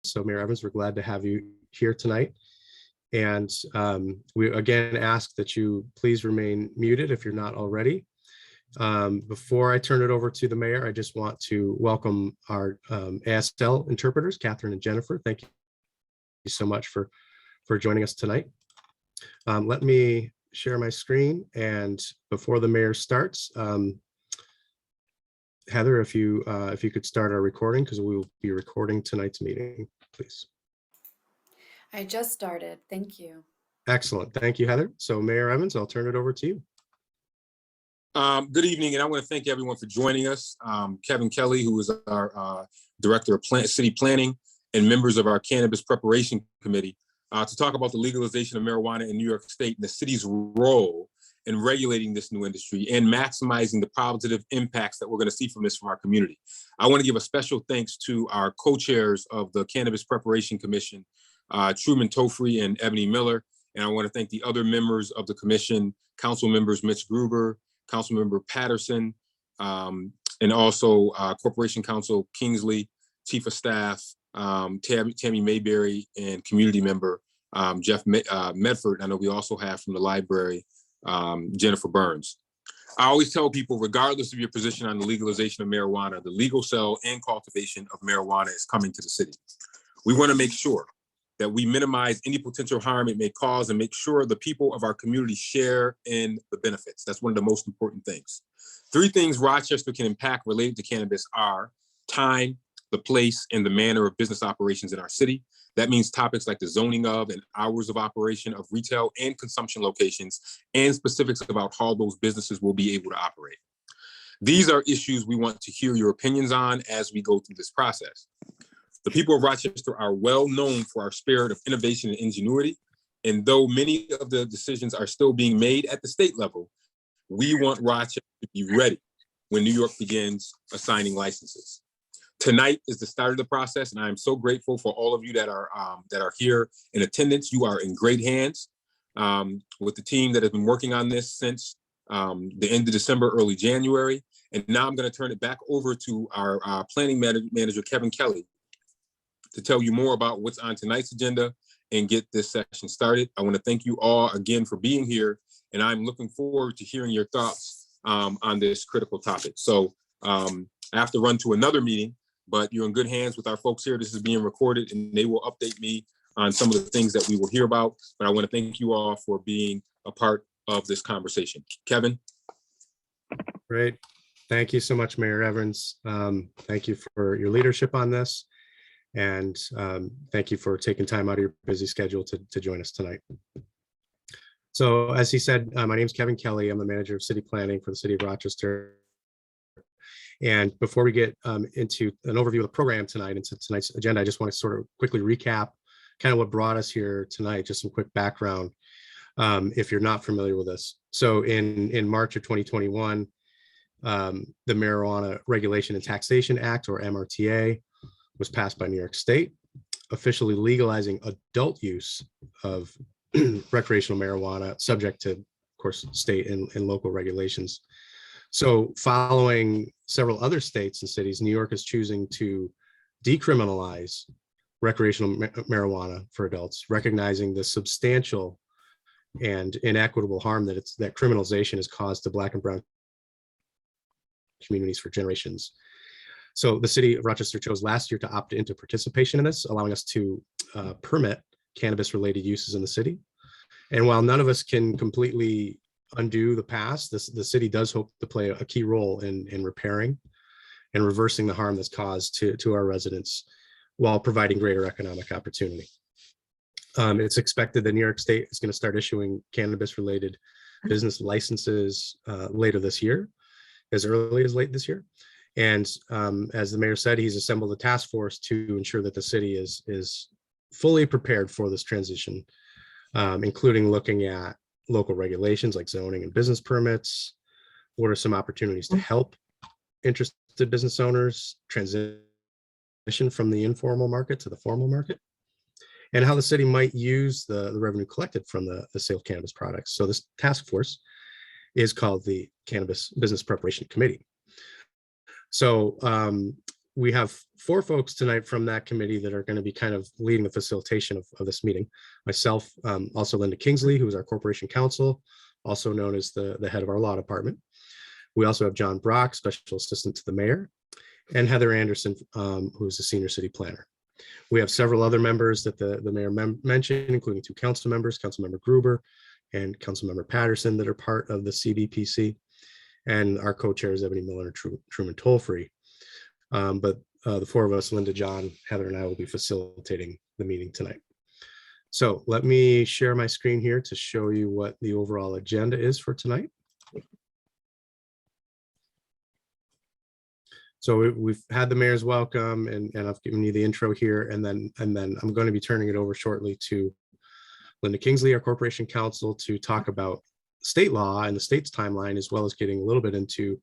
So Mayor Evans, we're glad to have you here tonight. And we again ask that you please remain muted if you're not already. Before I turn it over to the mayor, I just want to welcome our ASL interpreters, Catherine and Jennifer. Thank you so much for joining us tonight. Let me share my screen, and before the mayor starts, Heather, if you could start our recording, because we will be recording tonight's meeting, please. I just started. Thank you. Excellent. Thank you, Heather. So Mayor Evans, I'll turn it over to you. Good evening, and I want to thank everyone for joining us. Kevin Kelly, who is our Director of City Planning, and members of our Cannabis Preparation Committee, to talk about the legalization of marijuana in New York State and the city's role in regulating this new industry and maximizing the positive impacts that we're going to see from this from our community. I want to give a special thanks to our co-chairs of the Cannabis Preparation Commission, Truman Tofrey and Ebony Miller. And I want to thank the other members of the commission, Council members Mitch Gruber, Council member Patterson, and also Corporation Counsel Kingsley, Chief of Staff, Tammy Mayberry, and community member Jeff Medford. I know we also have from the library, Jennifer Burns. I always tell people, regardless of your position on the legalization of marijuana, the legal sale and cultivation of marijuana is coming to the city. We want to make sure that we minimize any potential harm it may cause and make sure the people of our community share in the benefits. That's one of the most important things. 3 things Rochester can impact related to cannabis are time, the place, and the manner of business operations in our city. That means topics like the zoning of and hours of operation of retail and consumption locations, and specifics about how those businesses will be able to operate. These are issues we want to hear your opinions on as we go through this process. The people of Rochester are well known for our spirit of innovation and ingenuity. And though many of the decisions are still being made at the state level, we want Rochester to be ready when New York begins assigning licenses. Tonight is the start of the process, and I am so grateful for all of you that are here in attendance. You are in great hands with the team that has been working on this since the end of December, early January. And now I'm going to turn it back over to our planning manager, Kevin Kelly, to tell you more about what's on tonight's agenda and get this session started. I want to thank you all again for being here, and I'm looking forward to hearing your thoughts on this critical topic. So I have to run to another meeting, but you're in good hands with our folks here. This is being recorded, and they will update me on some of the things that we will hear about. But I want to thank you all for being a part of this conversation. Kevin? Great. Thank you so much, Mayor Evans. Thank you for your leadership on this. And thank you for taking time out of your busy schedule to join us tonight. So as he said, my name is Kevin Kelly. I'm the manager of city planning for the city of Rochester. And before we get into an overview of the program tonight and tonight's agenda, I just want to sort of quickly recap kind of what brought us here tonight, just some quick background if you're not familiar with this. So in March of 2021, the Marijuana Regulation and Taxation Act, or MRTA, was passed by New York State, officially legalizing adult use of recreational marijuana, subject to, of course, state and local regulations. So following several other states and cities, New York is choosing to decriminalize recreational marijuana for adults, recognizing the substantial and inequitable harm that criminalization has caused to Black and Brown communities for generations. So the city of Rochester chose last year to opt into participation in this, allowing us to permit cannabis-related uses in the city. And while none of us can completely undo the past, the city does hope to play a key role in repairing and reversing the harm that's caused to our residents while providing greater economic opportunity. It's expected that New York State is going to start issuing cannabis-related business licenses later this year, as early as late this year. And as the mayor said, he's assembled a task force to ensure that the city is fully prepared for this transition, including looking at local regulations like zoning and business permits. What are some opportunities to help interested business owners transition from the informal market to the formal market, and how the city might use the revenue collected from the sale of cannabis products. So this task force is called the Cannabis Business Preparation Committee. So we have 4 folks tonight from that committee that are going to be kind of leading the facilitation of this meeting. Myself, also Linda Kingsley, who is our corporation counsel, also known as the head of our law department. We also have John Brock, special assistant to the mayor, and Heather Anderson, who is the senior city planner. We have several other members that the mayor mentioned, including 2 council members, Councilmember Gruber and Councilmember Patterson, that are part of the CBPC, and our co-chairs, Ebony Miller and Truman Tollfree. But the 4 of us, Linda, John, Heather, and I will be facilitating the meeting tonight. So let me share my screen here to show you what the overall agenda is for tonight. So we've had the mayor's welcome, and I've given you the intro here, and then I'm going to be turning it over shortly to Linda Kingsley, our corporation counsel, to talk about state law and the state's timeline, as well as getting a little bit into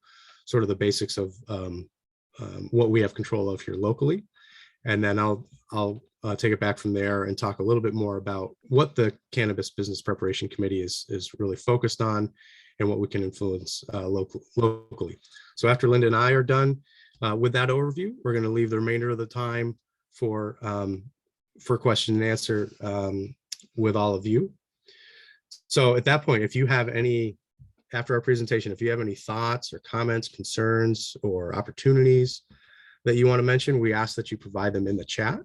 sort of the basics of what we have control of here locally. And then I'll take it back from there and talk a little bit more about what the Cannabis Business Preparation Committee is really focused on and what we can influence locally. So after Linda and I are done with that overview, we're going to leave the remainder of the time for question and answer with all of you. So at that point, if you have any, after our presentation, if you have any thoughts or comments, concerns, or opportunities that you want to mention, we ask that you provide them in the chat.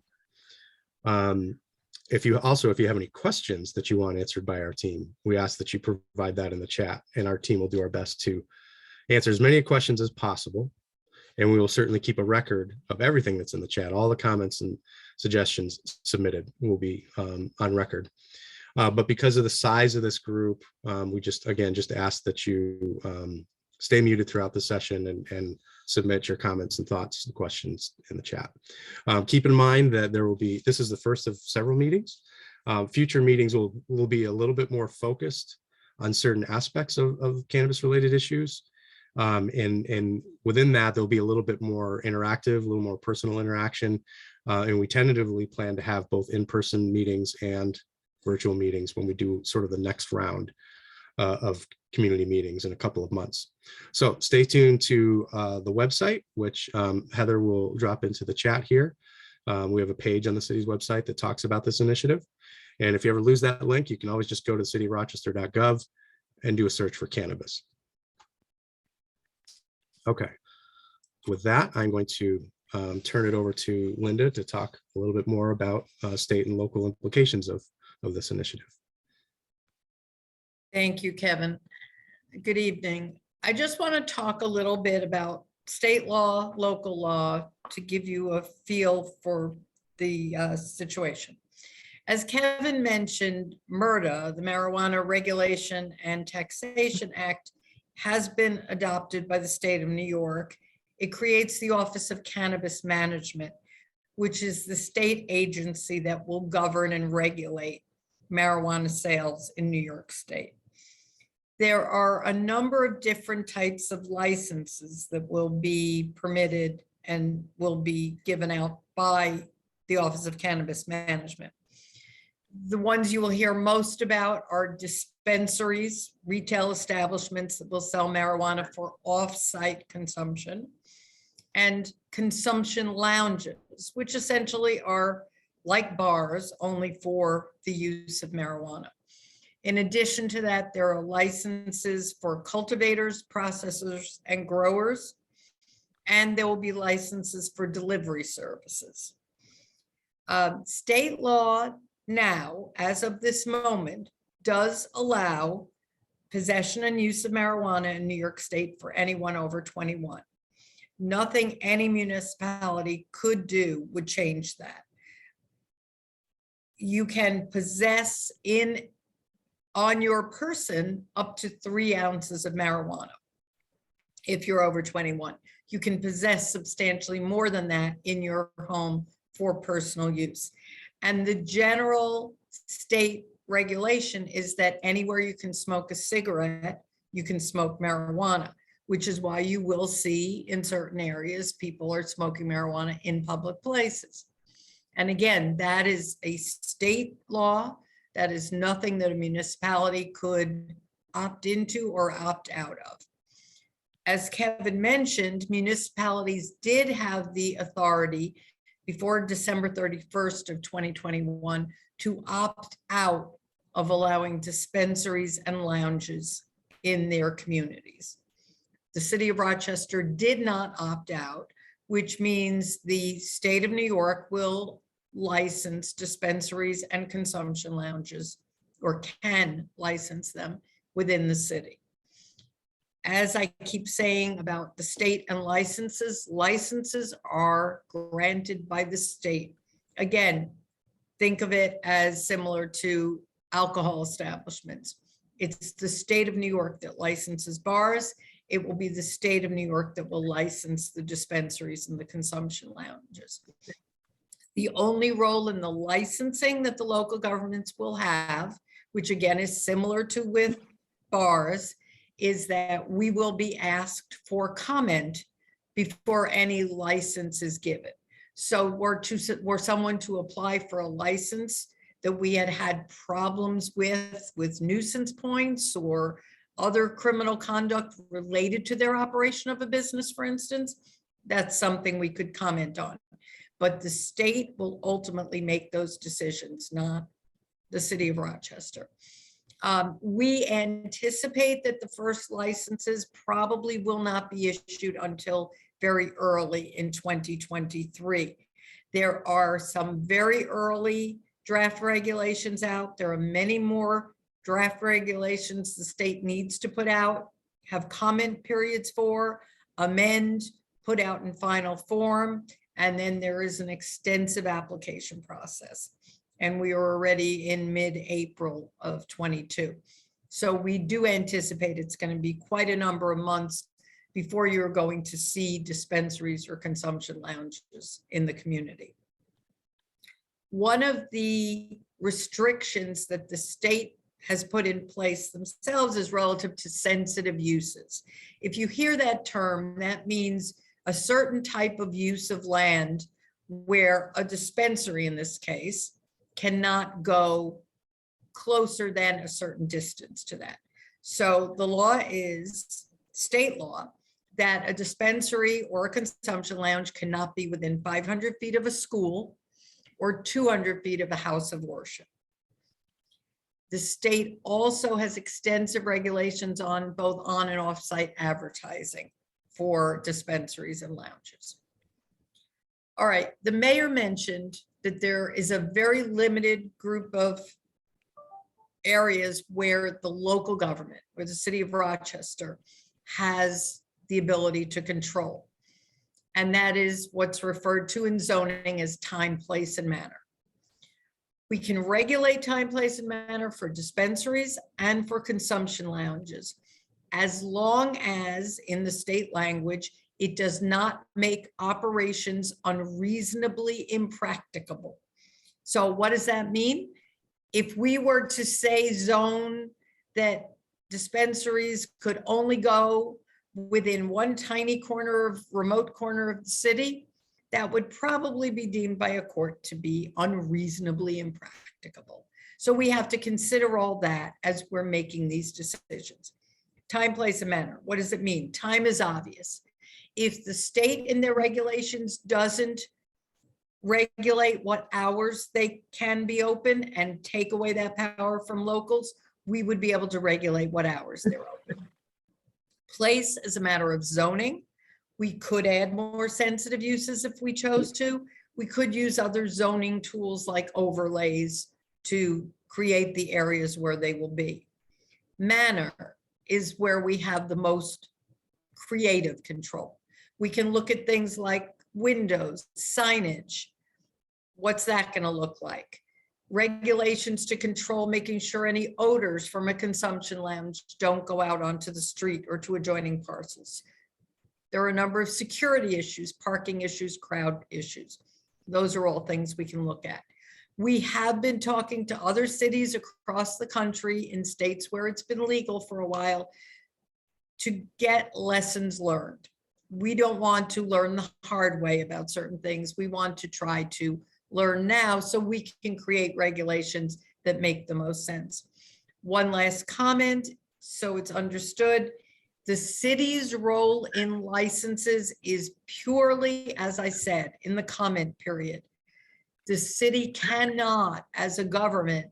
If you have any questions that you want answered by our team, we ask that you provide that in the chat, and our team will do our best to answer as many questions as possible. And we will certainly keep a record of everything that's in the chat. All the comments and suggestions submitted will be on record. But because of the size of this group, we just ask that you stay muted throughout the session and submit your comments and thoughts and questions in the chat. Keep in mind that this is the first of several meetings. Future meetings will be a little bit more focused on certain aspects of cannabis related issues. And within that, there'll be a little bit more interactive, a little more personal interaction. And we tentatively plan to have both in-person meetings and virtual meetings when we do sort of the next round of community meetings in a couple of months. So stay tuned to the website, which Heather will drop into the chat here. We have a page on the city's website that talks about this initiative. And if you ever lose that link, you can always just go to cityrochester.gov and do a search for cannabis. Okay, with that, I'm going to turn it over to Linda to talk a little bit more about state and local implications of this initiative. Thank you, Kevin. Good evening. I just want to talk a little bit about state law, local law, to give you a feel for the situation. As Kevin mentioned, MRTA, the Marijuana Regulation and Taxation Act, has been adopted by the state of New York. It creates the Office of Cannabis Management, which is the state agency that will govern and regulate marijuana sales in New York State. There are a number of different types of licenses that will be permitted and will be given out by the Office of Cannabis Management. The ones you will hear most about are dispensaries, retail establishments that will sell marijuana for off-site consumption, and consumption lounges, which essentially are like bars, only for the use of marijuana. In addition to that, there are licenses for cultivators, processors, and growers, and there will be licenses for delivery services. State law now, as of this moment, does allow possession and use of marijuana in New York State for anyone over 21. Nothing any municipality could do would change that. You can possess on your person up to 3 ounces of marijuana if you're over 21. You can possess substantially more than that in your home for personal use. And the general state regulation is that anywhere you can smoke a cigarette, you can smoke marijuana, which is why you will see in certain areas people are smoking marijuana in public places. And again, that is a state law. That is nothing that a municipality could opt into or opt out of. as Kevin mentioned, municipalities did have the authority before December 31st of 2021 to opt out of allowing dispensaries and lounges in their communities. The city of Rochester did not opt out, which means the state of New York will license dispensaries and consumption lounges, or can license them within the city. As I keep saying about the state and licenses, licenses are granted by the state. Again, think of it as similar to alcohol establishments. It's the state of New York that licenses bars. It will be the state of New York that will license the dispensaries and the consumption lounges. The only role in the licensing that the local governments will have, which again is similar to with bars, is that we will be asked for comment before any license is given. So were someone to apply for a license that we had problems with nuisance points or other criminal conduct related to their operation of a business, for instance, that's something we could comment on. But the state will ultimately make those decisions, not the city of Rochester. We anticipate that the first licenses probably will not be issued until very early in 2023. There are some very early draft regulations out. There are many more draft regulations the state needs to put out, have comment periods for, amend, put out in final form, and then there is an extensive application process. And we are already in mid-April of 22. So we do anticipate it's going to be quite a number of months before you're going to see dispensaries or consumption lounges in the community. One of the restrictions that the state has put in place themselves is relative to sensitive uses. If you hear that term, that means a certain type of use of land where a dispensary, in this case, cannot go closer than a certain distance to that. So the law is state law that a dispensary or a consumption lounge cannot be within 500 feet of a school or 200 feet of a house of worship. The state also has extensive regulations on both on and off-site advertising for dispensaries and lounges. All right, the mayor mentioned that there is a very limited group of areas where the local government, where the city of Rochester has the ability to control. And that is what's referred to in zoning as time, place, and manner. We can regulate time, place, and manner for dispensaries and for consumption lounges, as long as, in the state language, it does not make operations unreasonably impracticable. So what does that mean? If we were to say zone that dispensaries could only go within one tiny corner of remote corner of the city, that would probably be deemed by a court to be unreasonably impracticable. So we have to consider all that as we're making these decisions. Time, place, and manner. What does it mean? Time is obvious. If the state in their regulations doesn't regulate what hours they can be open and take away that power from locals, we would be able to regulate what hours they're open. Place is a matter of zoning. We could add more sensitive uses if we chose to. We could use other zoning tools like overlays to create the areas where they will be. Manner is where we have the most creative control. We can look at things like windows, signage. What's that going to look like? Regulations to control making sure any odors from a consumption lounge don't go out onto the street or to adjoining parcels. There are a number of security issues, parking issues, crowd issues. Those are all things we can look at. We have been talking to other cities across the country in states where it's been legal for a while to get lessons learned. We don't want to learn the hard way about certain things. We want to try to learn now so we can create regulations that make the most sense. One last comment, so it's understood. The city's role in licenses is purely, as I said, in the comment period. The city cannot, as a government,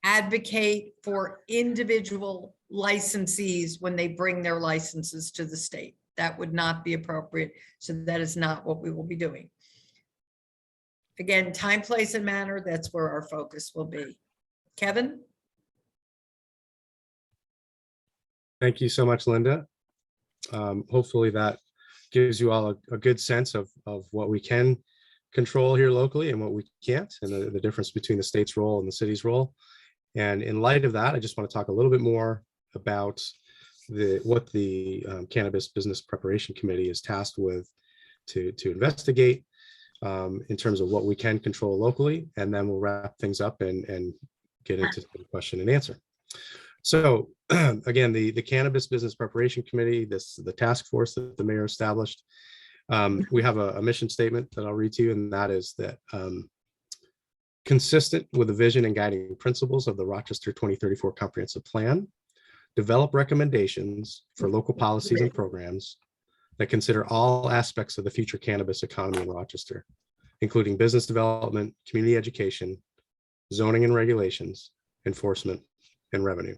advocate for individual licensees when they bring their licenses to the state. That would not be appropriate. So that is not what we will be doing. Again, time, place, and manner, that's where our focus will be. Kevin? Thank you so much, Linda. Hopefully that gives you all a good sense of what we can control here locally and what we can't, and the difference between the state's role and the city's role. And in light of that, I just want to talk a little bit more about what the Cannabis Business Preparation Committee is tasked with to investigate in terms of what we can control locally, and then we'll wrap things up and get into the question and answer. So again, the Cannabis Business Preparation Committee, the task force that the mayor established, we have a mission statement that I'll read to you, and that is that consistent with the vision and guiding principles of the Rochester 2034 Comprehensive Plan, develop recommendations for local policies and programs that consider all aspects of the future cannabis economy in Rochester, including business development, community education, zoning and regulations, enforcement, and revenue.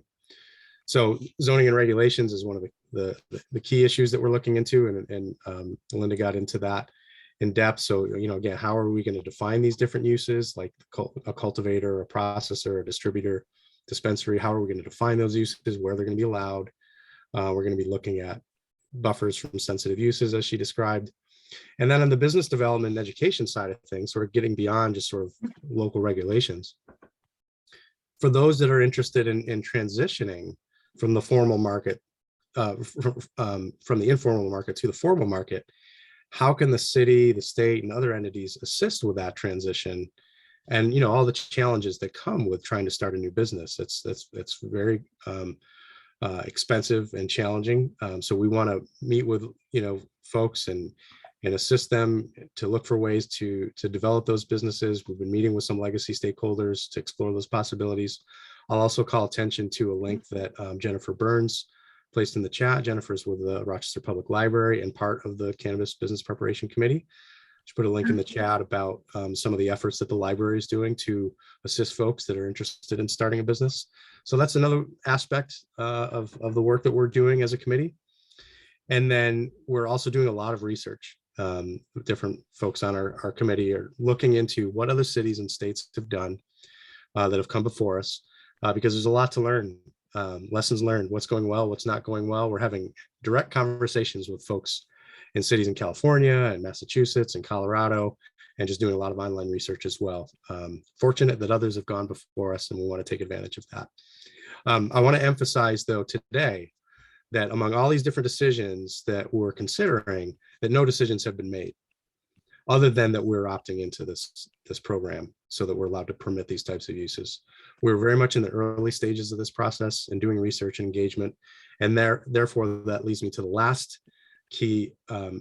So zoning and regulations is one of the key issues that we're looking into, and Linda got into that in depth. So, again, how are we going to define these different uses, like a cultivator, a processor, a distributor, dispensary? How are we going to define those uses, where they're going to be allowed? We're going to be looking at buffers from sensitive uses, as she described. And then on the business development and education side of things, sort of getting beyond just sort of local regulations. For those that are interested in transitioning from the formal market, from the informal market to the formal market, how can the city, the state, and other entities assist with that transition? And all the challenges that come with trying to start a new business. It's very expensive and challenging. So we want to meet with folks and assist them to look for ways to develop those businesses. We've been meeting with some legacy stakeholders to explore those possibilities. I'll also call attention to a link that Jennifer Burns placed in the chat. Jennifer's with the Rochester Public Library and part of the Cannabis Business Preparation Committee. She put a link in the chat about some of the efforts that the library is doing to assist folks that are interested in starting a business. So that's another aspect of the work that we're doing as a committee. And then we're also doing a lot of research. Different folks on our committee are looking into what other cities and states have done that have come before us, because there's a lot to learn. Lessons learned, what's going well, what's not going well. We're having direct conversations with folks in cities in California and Massachusetts and Colorado, and just doing a lot of online research as well. Fortunate that others have gone before us, and we want to take advantage of that. I want to emphasize, though, today that among all these different decisions that we're considering, that no decisions have been made, other than that we're opting into this program so that we're allowed to permit these types of uses. We're very much in the early stages of this process and doing research and engagement. And therefore, that leads me to the last key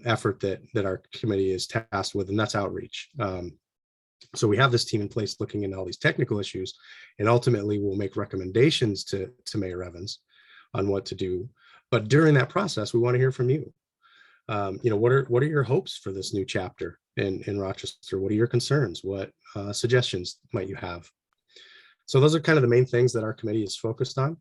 effort that our committee is tasked with, and that's outreach. So we have this team in place looking into all these technical issues, and ultimately we'll make recommendations to Mayor Evans on what to do. But during that process, we want to hear from you. What are your hopes for this new chapter in Rochester? What are your concerns? What suggestions might you have? So those are kind of the main things that our committee is focused on.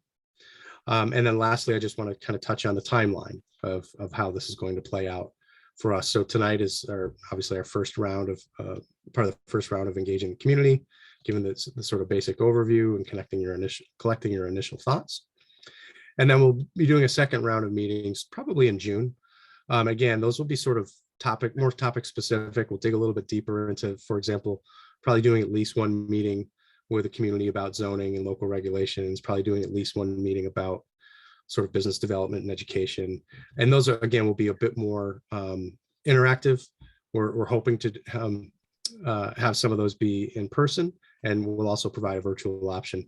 And then lastly, I just want to kind of touch on the timeline of how this is going to play out for us. So tonight is obviously our first round of part of the first round of engaging the community, giving the sort of basic overview and collecting your initial thoughts. And then we'll be doing a second round of meetings probably in June. Again, those will be sort of more topic specific. We'll dig a little bit deeper into, for example, probably doing at least one meeting with the community about zoning and local regulations, probably doing at least one meeting about sort of business development and education. And those are, again, will be a bit more interactive. We're hoping to have some of those be in person, and we'll also provide a virtual option.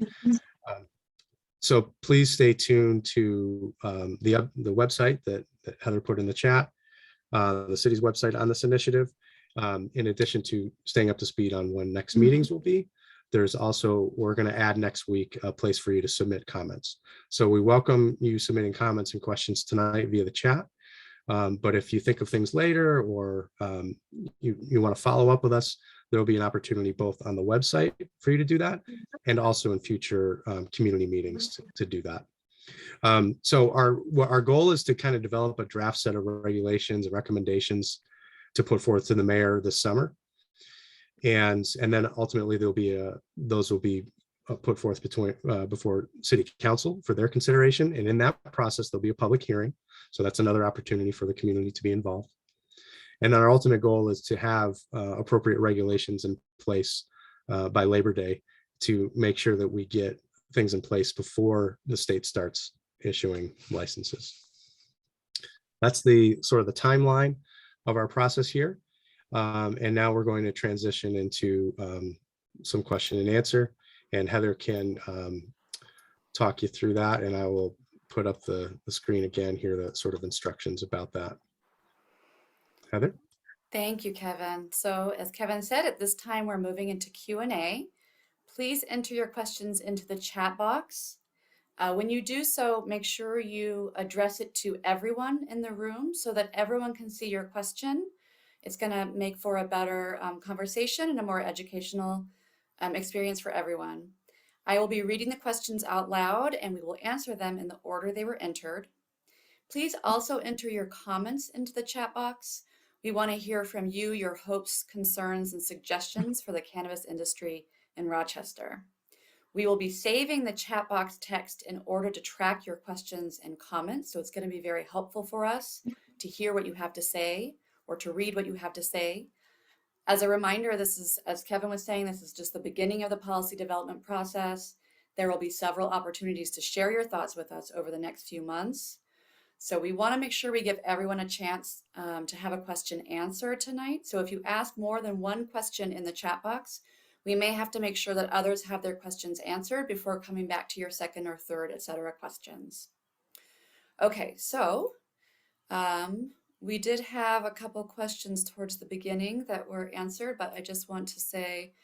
So please stay tuned to the website that Heather put in the chat, the city's website on this initiative, in addition to staying up to speed on when next meetings will be. there's also, we're going to add next week a place for you to submit comments. So we welcome you submitting comments and questions tonight via the chat. But if you think of things later, or you want to follow up with us, there will be an opportunity both on the website for you to do that, and also in future community meetings to do that. So our goal is to kind of develop a draft set of regulations and recommendations to put forth to the mayor this summer. And then ultimately those will be put forth before city council for their consideration. And in that process, there'll be a public hearing. So that's another opportunity for the community to be involved. And then our ultimate goal is to have appropriate regulations in place by Labor Day to make sure that we get things in place before the state starts issuing licenses. That's the sort of the timeline of our process here. And now we're going to transition into some question and answer, and Heather can talk you through that, and I will put up the screen again here, the sort of instructions about that. Heather? Thank you, Kevin. So as Kevin said, at this time, we're moving into Q&A. Please enter your questions into the chat box. When you do so, make sure you address it to everyone in the room so that everyone can see your question. It's going to make for a better conversation and a more educational experience for everyone. I will be reading the questions out loud, and we will answer them in the order they were entered. Please also enter your comments into the chat box. We want to hear from you, your hopes, concerns, and suggestions for the cannabis industry in Rochester. We will be saving the chat box text in order to track your questions and comments. So it's going to be very helpful for us to hear what you have to say or to read what you have to say. As a reminder, this is, as Kevin was saying, this is just the beginning of the policy development process. There will be several opportunities to share your thoughts with us over the next few months. So we want to make sure we give everyone a chance to have a question answered tonight. So if you ask more than one question in the chat box, we may have to make sure that others have their questions answered before coming back to your second or third, etc. questions. Okay, so we did have a couple questions towards the beginning that were answered, but I just want to say,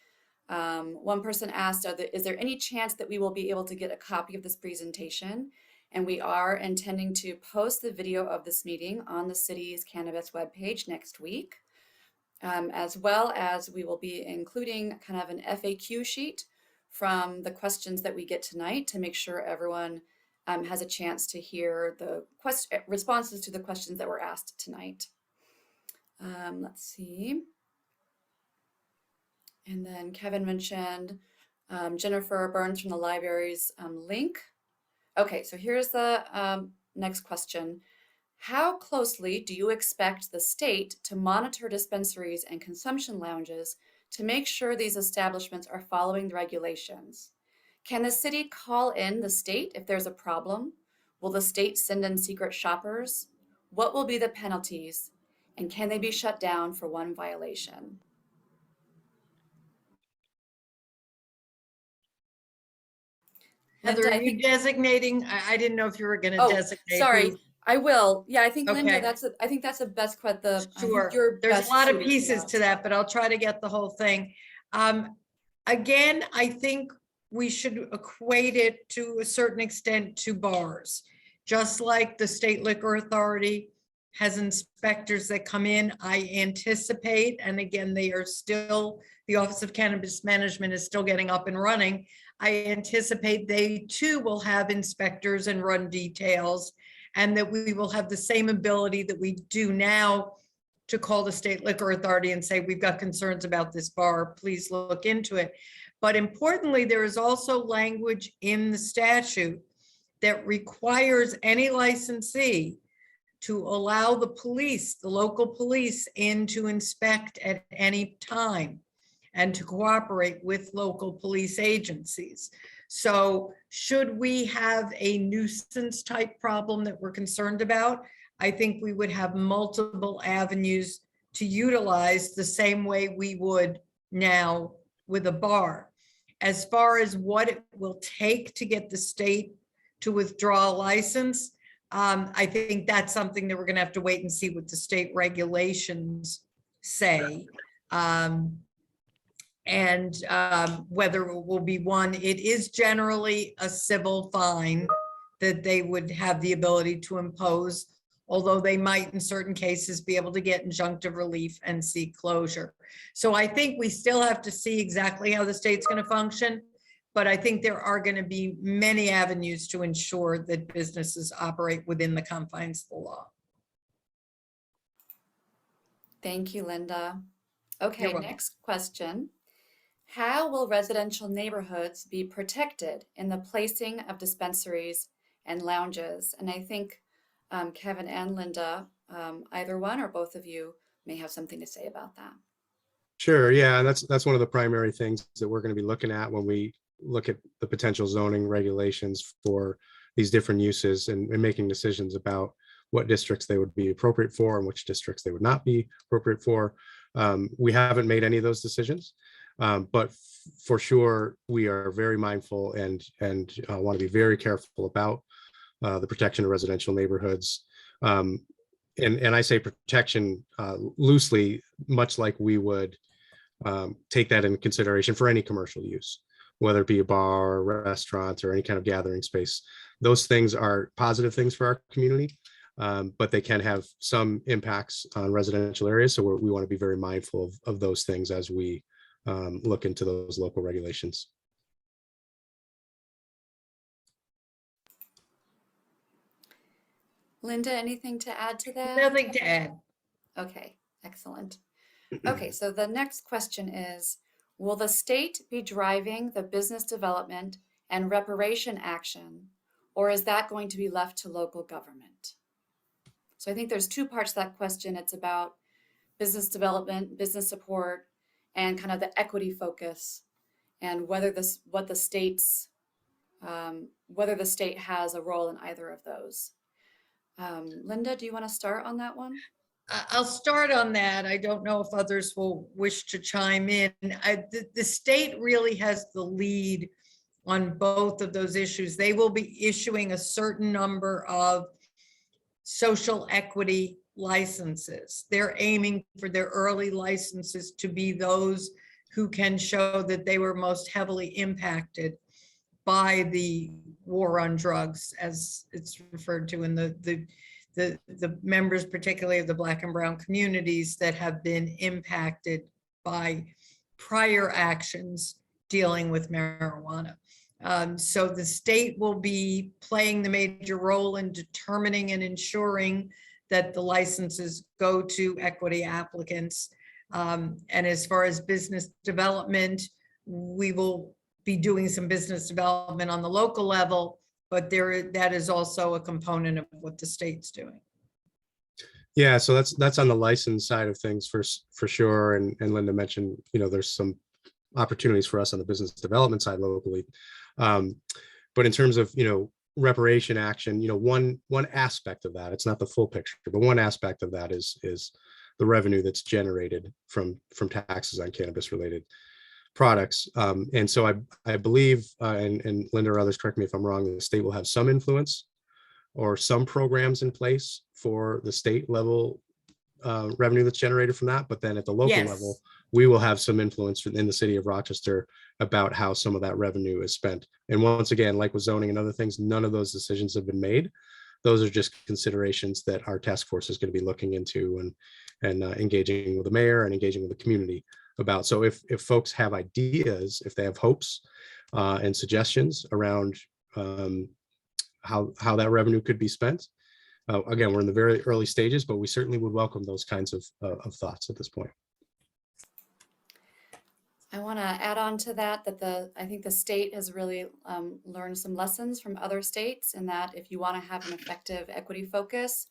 one person asked, is there any chance that we will be able to get a copy of this presentation? And we are intending to post the video of this meeting on the city's cannabis webpage next week, as well as we will be including kind of an FAQ sheet from the questions that we get tonight to make sure everyone has a chance to hear the responses to the questions that were asked tonight. Let's see. And then Kevin mentioned Jennifer Burns from the library's link. Okay, so here's the next question. How closely do you expect the state to monitor dispensaries and consumption lounges to make sure these establishments are following the regulations? Can the city call in the state if there's a problem? Will the state send in secret shoppers? What will be the penalties? And can they be shut down for one violation? Heather, Linda, are you designating? I didn't know if you were going to Oh, designate. sorry, who- I will. Yeah, I think Linda, Okay. I think that's the best question. Sure. There's a lot of pieces to that, but I'll try to get the whole thing. Again, I think we should equate it to a certain extent to bars. Just like the State Liquor Authority has inspectors that come in, I anticipate, and again, they are still, the Office of Cannabis Management is still getting up and running. I anticipate they too will have inspectors and run details, and that we will have the same ability that we do now to call the State Liquor Authority and say, we've got concerns about this bar, please look into it. But importantly, there is also language in the statute that requires any licensee to allow the police, the local police, in to inspect at any time and to cooperate with local police agencies. So should we have a nuisance type problem that we're concerned about, I think we would have multiple avenues to utilize the same way we would now with a bar. As far as what it will take to get the state to withdraw a license, I think that's something that we're going to have to wait and see what the state regulations say. And whether it will be one, it is generally a civil fine that they would have the ability to impose, although they might in certain cases be able to get injunctive relief and seek closure. So I think we still have to see exactly how the state's going to function, but I think there are going to be many avenues to ensure that businesses operate within the confines of the law. Thank you, Linda. You're Okay, welcome. next question. How will residential neighborhoods be protected in the placing of dispensaries and lounges? And I think Kevin and Linda, either one or both of you may have something to say about that. Sure, yeah, and that's one of the primary things that we're going to be looking at when we look at the potential zoning regulations for these different uses and making decisions about what districts they would be appropriate for and which districts they would not be appropriate for. We haven't made any of those decisions, but for sure we are very mindful and want to be very careful about the protection of residential neighborhoods. And I say protection loosely, much like we would take that into consideration for any commercial use, whether it be a bar, or restaurant, or any kind of gathering space. Those things are positive things for our community, but they can have some impacts on residential areas. So we want to be very mindful of those things as we look into those local regulations. Linda, anything to add to that? Nothing to add. Okay, excellent. Okay, so the next question is, will the state be driving the business development and reparation action, or is that going to be left to local government? So I think there's two parts to that question. It's about business development, business support, and kind of the equity focus, and whether whether the state has a role in either of those. Linda, do you want to start on that one? I'll start on that. I don't know if others will wish to chime in. The state really has the lead on both of those issues. They will be issuing a certain number of social equity licenses. They're aiming for their early licenses to be those who can show that they were most heavily impacted by the war on drugs, as it's referred to in the members, particularly of the Black and brown communities that have been impacted by prior actions dealing with marijuana. So the state will be playing the major role in determining and ensuring that the licenses go to equity applicants. And as far as business development, we will be doing some business development on the local level, but that is also a component of what the state's doing. Yeah, so that's on the license side of things for sure. And Linda mentioned, there's some opportunities for us on the business development side locally. But in terms of, reparation action, one aspect of that, it's not the full picture, but one aspect of that is the revenue that's generated from taxes on cannabis related products. And so I believe, and Linda or others correct me if I'm wrong, the state will have some influence or some programs in place for the state level revenue that's generated from that. But then at the local level, we will have some influence in the city of Rochester about how some of that revenue is spent. And once again, like with zoning and other things, none of those decisions have been made. Those are just considerations that our task force is going to be looking into and engaging with the mayor and engaging with the community about. So if folks have ideas, if they have hopes and suggestions around how that revenue could be spent, again, we're in the very early stages, but we certainly would welcome those kinds of thoughts at this point. I want to add on to that I think the state has really learned some lessons from other states, in that if you want to have an effective equity focus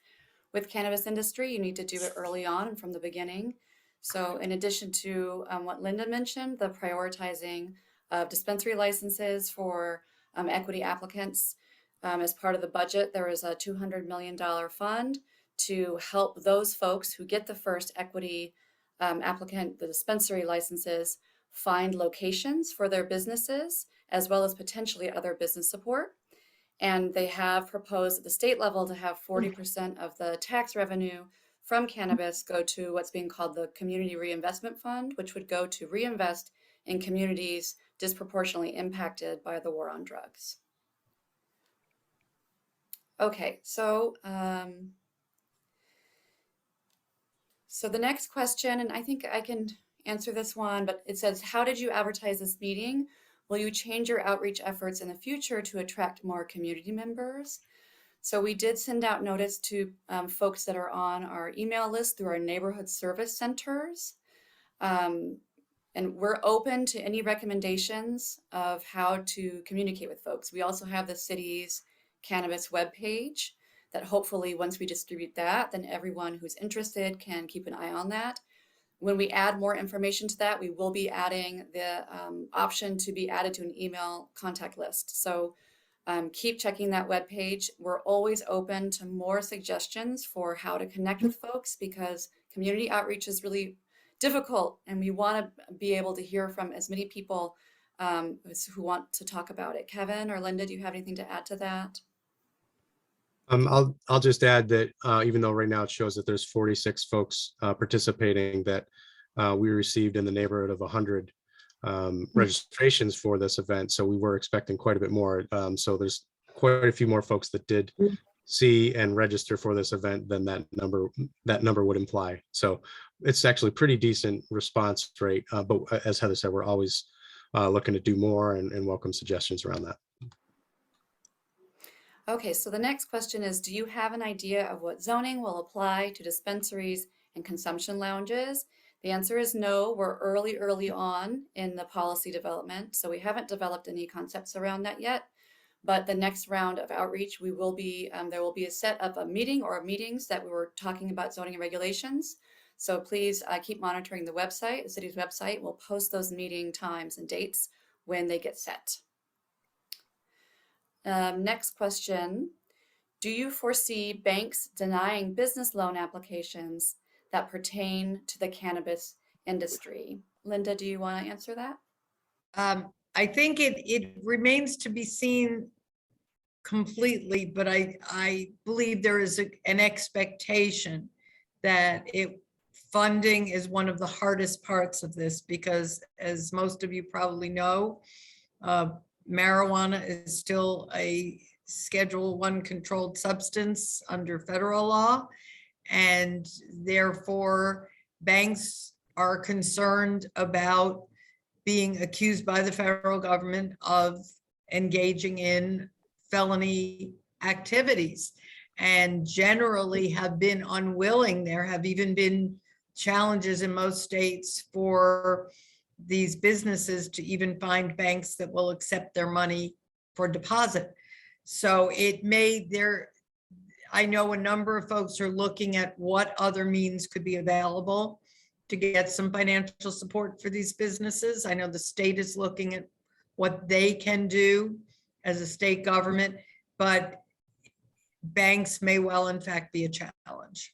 with cannabis industry, you need to do it early on and from the beginning. So in addition to what Linda mentioned, the prioritizing of dispensary licenses for equity applicants, as part of the budget, there is a $200 million fund to help those folks who get the first equity applicant, the dispensary licenses, find locations for their businesses, as well as potentially other business support. And they have proposed at the state level to have 40% of the tax revenue from cannabis go to what's being called the Community Reinvestment Fund, which would go to reinvest in communities disproportionately impacted by the war on drugs. Okay, so the next question, and I think I can answer this one, but it says, how did you advertise this meeting? Will you change your outreach efforts in the future to attract more community members? So we did send out notice to folks that are on our email list through our neighborhood service centers. And we're open to any recommendations of how to communicate with folks. We also have the city's cannabis webpage that hopefully once we distribute that, then everyone who's interested can keep an eye on that. When we add more information to that, we will be adding the option to be added to an email contact list. So keep checking that webpage. We're always open to more suggestions for how to connect with folks, because community outreach is really difficult, and we want to be able to hear from as many people who want to talk about it. Kevin or Linda, do you have anything to add to that? I'll just add that even though right now it shows that there's 46 folks participating, that we received in the neighborhood of 100 registrations for this event. So we were expecting quite a bit more. So there's quite a few more folks that did see and register for this event than that number would imply. So it's actually pretty decent response rate. But as Heather said, we're always looking to do more and welcome suggestions around that. Okay, so the next question is, do you have an idea of what zoning will apply to dispensaries and consumption lounges? The answer is no. We're early on in the policy development, so we haven't developed any concepts around that yet. But the next round of outreach, we will be there will be a set of a meeting or meetings that we were talking about zoning and regulations. So please keep monitoring the website. The city's website will post those meeting times and dates when they get set. Next question, do you foresee banks denying business loan applications that pertain to the cannabis industry? Linda, do you want to answer that? I think it remains to be seen completely, but I believe there is an expectation that funding is one of the hardest parts of this, because as most of you probably know, marijuana is still a Schedule I controlled substance under federal law, and therefore banks are concerned about being accused by the federal government of engaging in felony activities, and generally have been unwilling. There have even been challenges in most states for these businesses to even find banks that will accept their money for deposit. So I know a number of folks are looking at what other means could be available to get some financial support for these businesses. I know the state is looking at what they can do as a state government, but banks may well in fact be a challenge.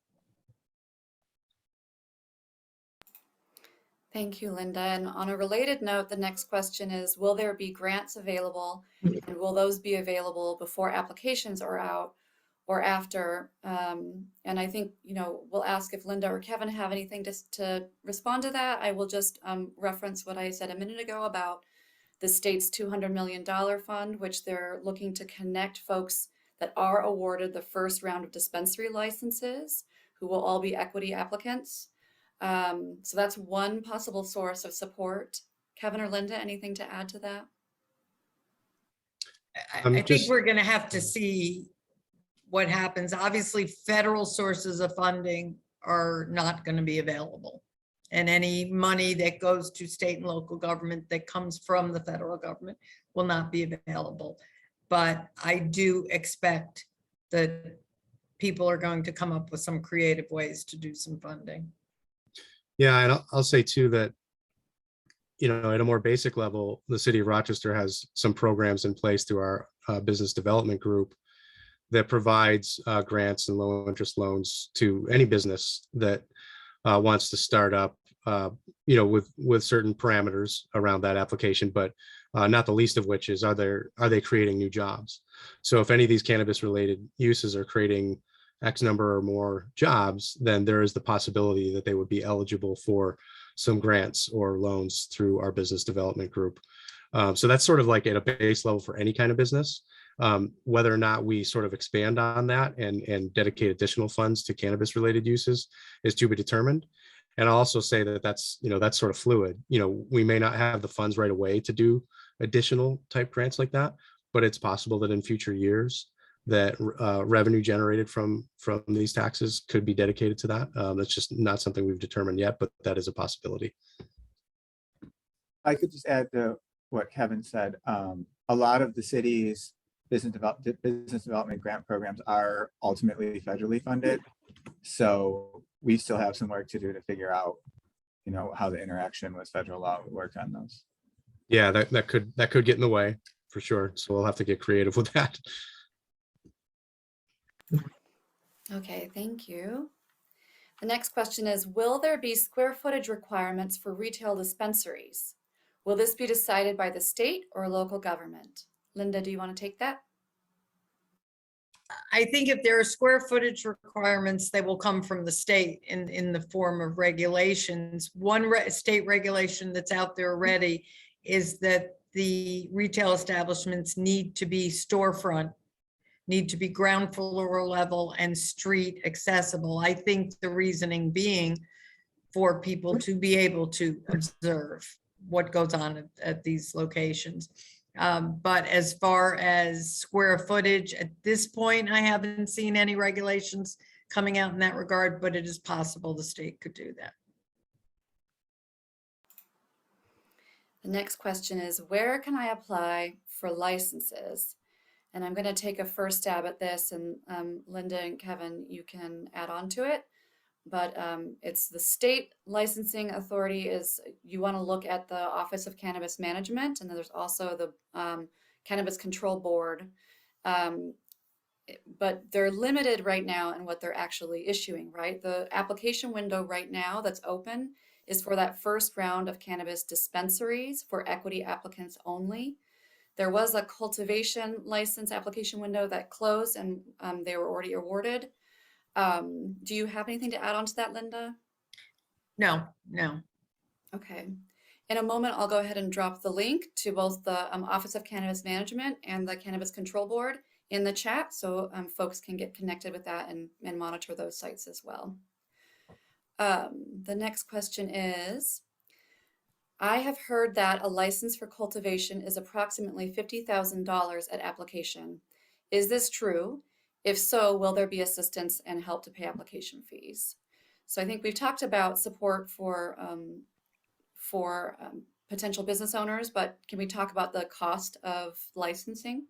Thank you, Linda. And on a related note, the next question is, will there be grants available, and will those be available before applications are out or after? And I think, we'll ask if Linda or Kevin have anything to respond to that. I will just reference what I said a minute ago about the state's $200 million fund, which they're looking to connect folks that are awarded the first round of dispensary licenses, who will all be equity applicants. So that's one possible source of support. Kevin or Linda, anything to add to that? I think we're going to have to see what happens. Obviously, federal sources of funding are not going to be available, and any money that goes to state and local government that comes from the federal government will not be available. But I do expect that people are going to come up with some creative ways to do some funding. Yeah, and I'll say too that, at a more basic level, the city of Rochester has some programs in place through our business development group that provides grants and low interest loans to any business that wants to start up, with certain parameters around that application, but not the least of which is, are they creating new jobs? So if any of these cannabis related uses are creating X number or more jobs, then there is the possibility that they would be eligible for some grants or loans through our business development group. So that's sort of like at a base level for any kind of business. Whether or not we sort of expand on that and dedicate additional funds to cannabis related uses is to be determined. And I'll also say that that's sort of fluid. We may not have the funds right away to do additional type grants like that, but it's possible that in future years that revenue generated from these taxes could be dedicated to that. That's just not something we've determined yet, but that is a possibility. I could just add to what Kevin said. A lot of the city's business development grant programs are ultimately federally funded. So we still have some work to do to figure out, how the interaction with federal law would work on those. Yeah, that could get in the way for sure. So we'll have to get creative with that. Okay, thank you. The next question is, will there be square footage requirements for retail dispensaries? Will this be decided by the state or local government? Linda, do you want to take that? I think if there are square footage requirements, they will come from the state in the form of regulations. One state regulation that's out there already is that the retail establishments need to be storefront, need to be ground floor level and street accessible. I think the reasoning being for people to be able to observe what goes on at these locations. But as far as square footage, at this point, I haven't seen any regulations coming out in that regard, but it is possible the state could do that. The next question is, where can I apply for licenses? And I'm going to take a first stab at this, and Linda and Kevin, you can add on to it. But it's the state licensing authority you want to look at the Office of Cannabis Management, and then there's also the Cannabis Control Board. But they're limited right now in what they're actually issuing, right? The application window right now that's open is for that first round of cannabis dispensaries for equity applicants only. There was a cultivation license application window that closed, and they were already awarded. Do you have anything to add on to that, Linda? No. Okay. In a moment, I'll go ahead and drop the link to both the Office of Cannabis Management and the Cannabis Control Board in the chat, so folks can get connected with that and monitor those sites as well. The next question is, I have heard that a license for cultivation is approximately $50,000 at application. Is this true? If so, will there be assistance and help to pay application fees? So I think we've talked about support for potential business owners, but can we talk about the cost of licensing?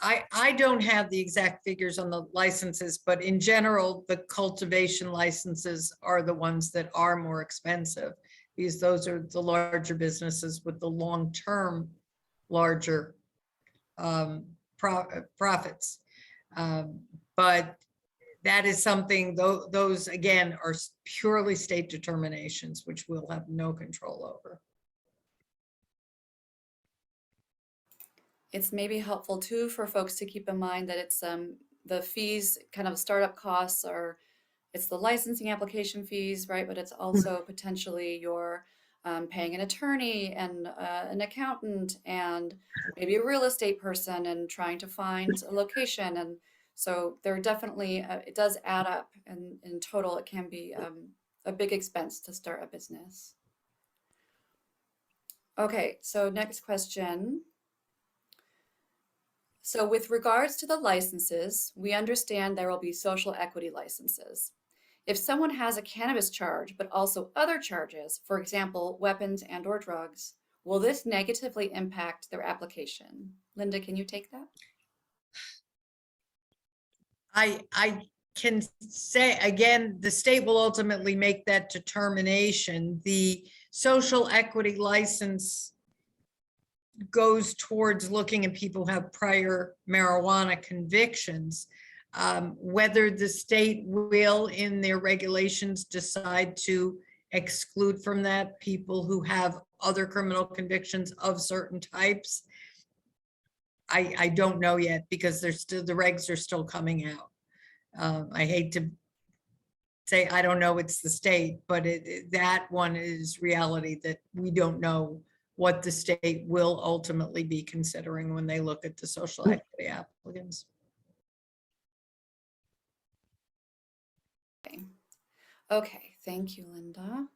I don't have the exact figures on the licenses, but in general, the cultivation licenses are the ones that are more expensive, because those are the larger businesses with the long-term larger profits. But that is something, those again are purely state determinations, which we'll have no control over. It's maybe helpful too for folks to keep in mind that it's the fees, kind of startup costs it's the licensing application fees, right? But it's also potentially your paying an attorney and an accountant and maybe a real estate person and trying to find a location. And so there definitely, it does add up, and in total, it can be a big expense to start a business. Okay, so next question. So with regards to the licenses, we understand there will be social equity licenses. If someone has a cannabis charge, but also other charges, for example, weapons and/or drugs, will this negatively impact their application? Linda, can you take that? I can say, again, the state will ultimately make that determination. The social equity license goes towards looking at people who have prior marijuana convictions. Whether the state will, in their regulations, decide to exclude from that people who have other criminal convictions of certain types, I don't know yet, because the regs are still coming out. I hate to say, I don't know, it's the state, but that one is reality, that we don't know what the state will ultimately be considering when they look at the social equity applicants. Okay, thank you, Linda.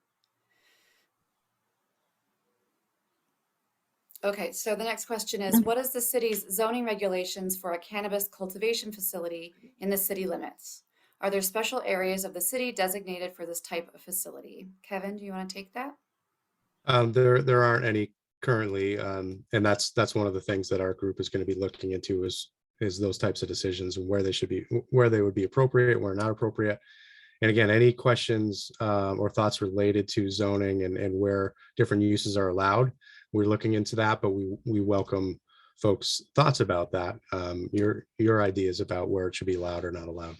Okay, so the next question is, what is the city's zoning regulations for a cannabis cultivation facility in the city limits? Are there special areas of the city designated for this type of facility? Kevin, do you want to take that? There aren't any currently, and that's one of the things that our group is going to be looking into is those types of decisions and where they should be, where they would be appropriate, where not appropriate. And again, any questions or thoughts related to zoning and where different uses are allowed, we're looking into that, but we welcome folks' thoughts about that. Your ideas about where it should be allowed or not allowed.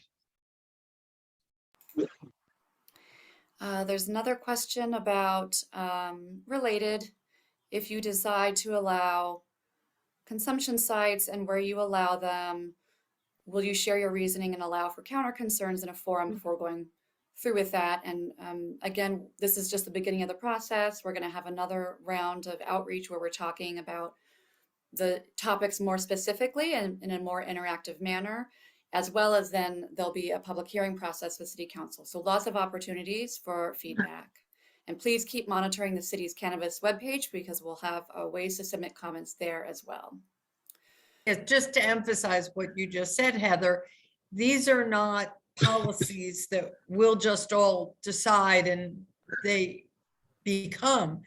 There's another question about related, if you decide to allow consumption sites and where you allow them, will you share your reasoning and allow for counter concerns in a forum before going through with that? And again, this is just the beginning of the process. We're going to have another round of outreach where we're talking about the topics more specifically and in a more interactive manner, as well as then there'll be a public hearing process with City Council. So lots of opportunities for feedback. And please keep monitoring the city's cannabis webpage because we'll have ways to submit comments there as well. Yes, just to emphasize what you just said, Heather, these are not policies that we'll just all decide and they become.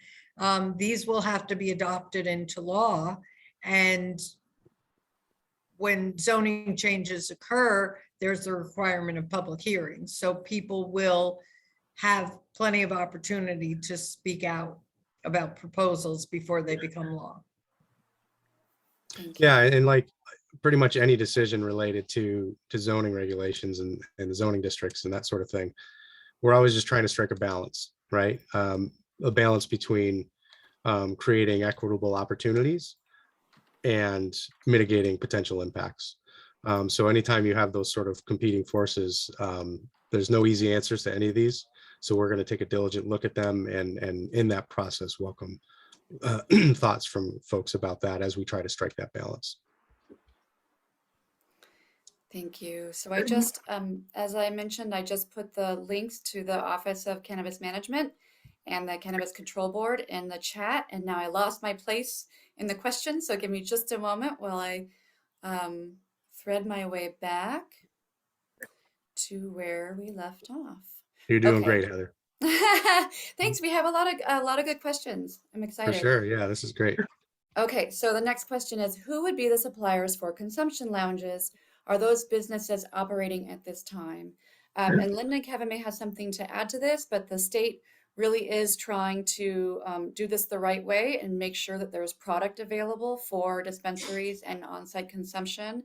These will have to be adopted into law. And when zoning changes occur, there's a requirement of public hearings. So people will have plenty of opportunity to speak out about proposals before they become law. Thank you. Yeah, and like pretty much any decision related to zoning regulations and the zoning districts and that sort of thing, we're always just trying to strike a balance, right? A balance between creating equitable opportunities and mitigating potential impacts. So anytime you have those sort of competing forces, there's no easy answers to any of these. So we're going to take a diligent look at them and in that process, welcome thoughts from folks about that as we try to strike that balance. Thank you. So I just, as I mentioned, I just put the links to the Office of Cannabis Management and the Cannabis Control Board in the chat. And now I lost my place in the question. So give me just a moment while I thread my way back to where we left off. You're doing Okay. great, Heather. Thanks. We have a lot of good questions. I'm excited. For sure. Yeah, this is great. Okay, so the next question is, who would be the suppliers for consumption lounges? Are those businesses operating at this time? And Linda and Kevin may have something to add to this, but the state really is trying to do this the right way and make sure that there's product available for dispensaries and on-site consumption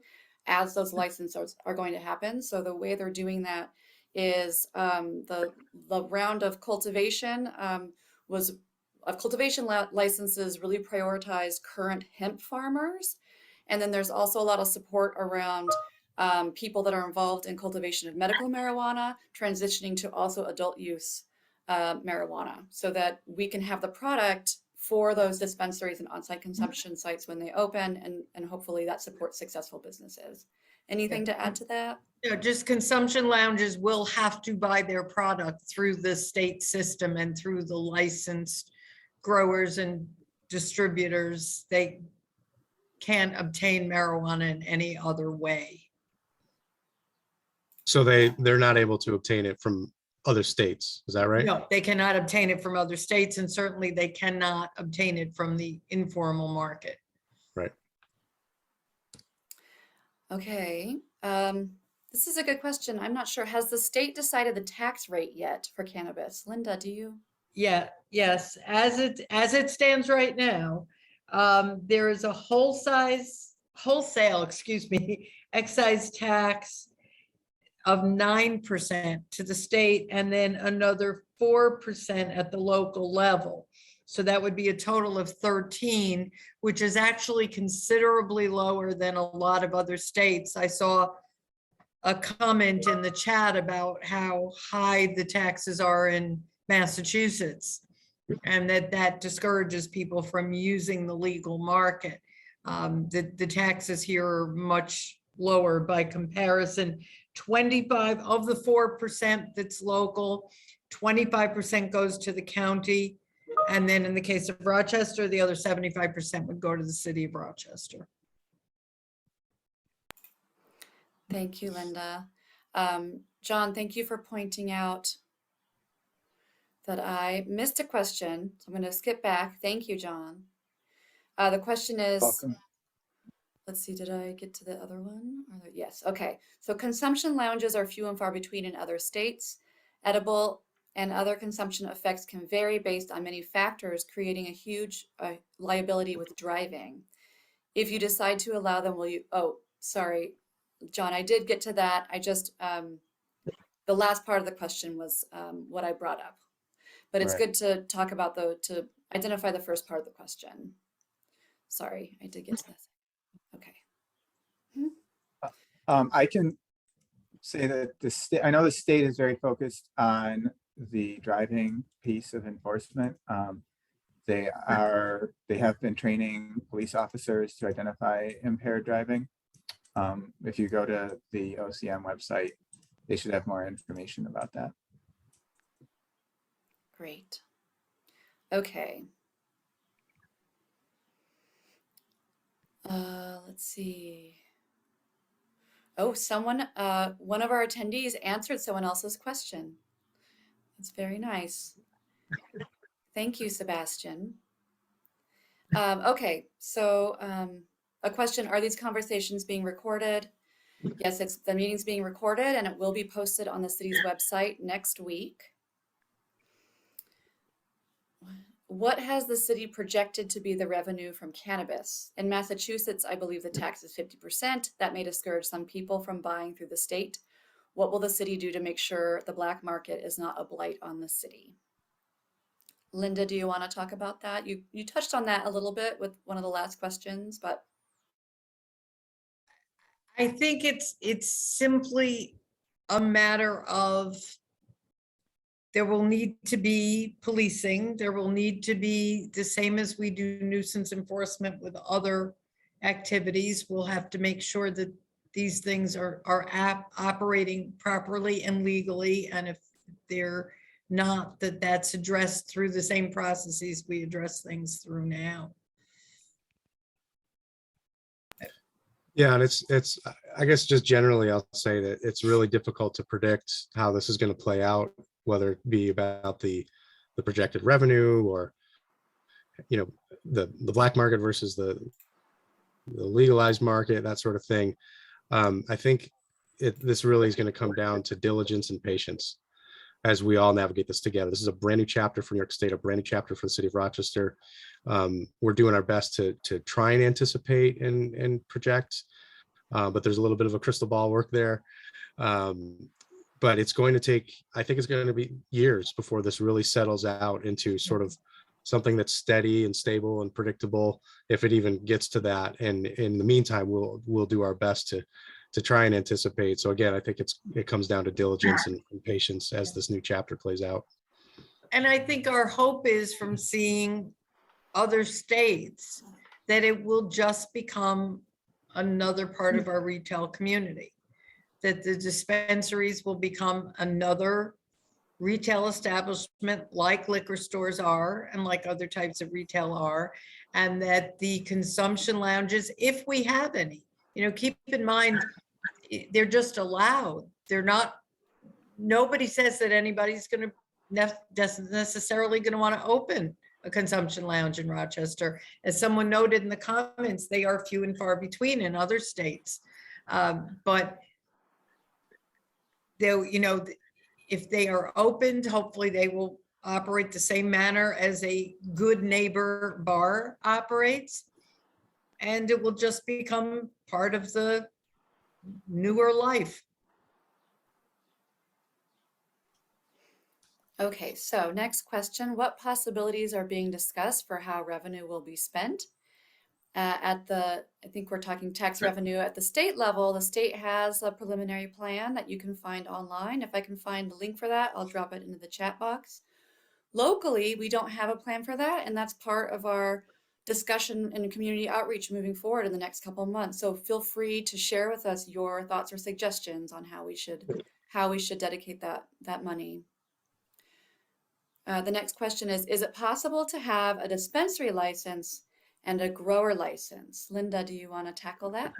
as those licenses are going to happen. So the way they're doing that is the round of cultivation licenses really prioritize current hemp farmers. And then there's also a lot of support around people that are involved in cultivation of medical marijuana, transitioning to also adult use marijuana, so that we can have the product for those dispensaries and on-site consumption sites when they open, and hopefully that supports successful businesses. Anything to add to that? You know, just consumption lounges will have to buy their product through the state system and through the licensed growers and distributors. They can't obtain marijuana in any other way. So they're not able to obtain it from other states. Is that right? No, they cannot obtain it from other states, and certainly they cannot obtain it from the informal market. Right. Okay. This is a good question. I'm not sure. Has the state decided the tax rate yet for cannabis? Linda, do you? Yeah, yes, as it stands right now, there is a wholesale, excuse me, excise tax of 9% to the state, and then another 4% at the local level. So that would be a total of 13, which is actually considerably lower than a lot of other states. I saw a comment in the chat about how high the taxes are in Massachusetts, and that discourages people from using the legal market. The taxes here are much lower by comparison. 25 of the 4% that's local, 25% goes to the county. And then in the case of Rochester, the other 75% would go to the city of Rochester. Thank you, Linda. John, thank you for pointing out that I missed a question. So I'm going to skip back. Thank you, John. The question is, Welcome. let's see, did I get to the other one? Yes, okay. So consumption lounges are few and far between in other states. Edible and other consumption effects can vary based on many factors, creating a huge liability with driving. If you decide to allow them, will you, oh, sorry, John, I did get to that. I just, the last part of the question was what I brought up. But it's Right. good to talk about to identify the first part of the question. Sorry, I did get to this. Okay. I can say that the state, I know the state is very focused on the driving piece of enforcement. They have been training police officers to identify impaired driving. If you go to the OCM website, they should have more information about that. Great. Okay. Let's see. Oh, someone, one of our attendees answered someone else's question. That's very nice. Thank you, Sebastian. Okay, so a question, are these conversations being recorded? Yes, the meeting's being recorded and it will be posted on the city's website next week. What has the city projected to be the revenue from cannabis? In Massachusetts, I believe the tax is 50%. That may discourage some people from buying through the state. What will the city do to make sure the black market is not a blight on the city? Linda, do you want to talk about that? You touched on that a little bit with one of the last questions, but. I think it's simply a matter of there will need to be policing. There will need to be, the same as we do nuisance enforcement with other activities. We'll have to make sure that these things are operating properly and legally. And if they're not, that's addressed through the same processes we address things through now. Yeah, and it's I guess just generally I'll say that it's really difficult to predict how this is going to play out, whether it be about the projected revenue or the black market versus the legalized market, that sort of thing. I think this really is going to come down to diligence and patience as we all navigate this together. This is a brand new chapter for New York State, a brand new chapter for the city of Rochester. We're doing our best to try and anticipate and project, but there's a little bit of a crystal ball work there. But it's going to take, I think it's going to be years before this really settles out into sort of something that's steady and stable and predictable, if it even gets to that. And in the meantime, we'll do our best to try and anticipate. So again, I think it comes down to diligence and patience as this new chapter plays out. And I think our hope is from seeing other states that it will just become another part of our retail community, that the dispensaries will become another retail establishment like liquor stores are and like other types of retail are, and that the consumption lounges, if we have any, keep in mind, they're just allowed. They're not, nobody says that anybody's going to necessarily going to want to open a consumption lounge in Rochester. As someone noted in the comments, they are few and far between in other states. But they, if they are opened, hopefully they will operate the same manner as a good neighbor bar operates. And it will just become part of the newer life. Okay, so next question, what possibilities are being discussed for how revenue will be spent? I think we're talking tax revenue at the state level. The state has a preliminary plan that you can find online. If I can find the link for that, I'll drop it into the chat box. Locally, we don't have a plan for that, and that's part of our discussion and community outreach moving forward in the next couple of months. So feel free to share with us your thoughts or suggestions on how we should dedicate that money. The next question is it possible to have a dispensary license and a grower license? Linda, do you want to tackle that?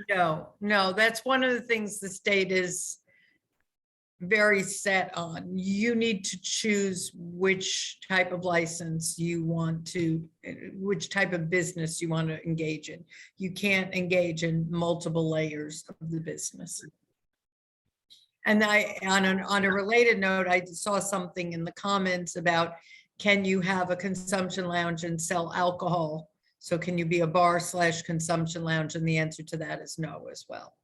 No, that's one of the things the state is very set on. You need to choose which type of license you want to, which type of business you want to engage in. You can't engage in multiple layers of the business. And on a related note, I saw something in the comments about, can you have a consumption lounge and sell alcohol? So can you be a bar/consumption lounge? And the answer to that is no as well.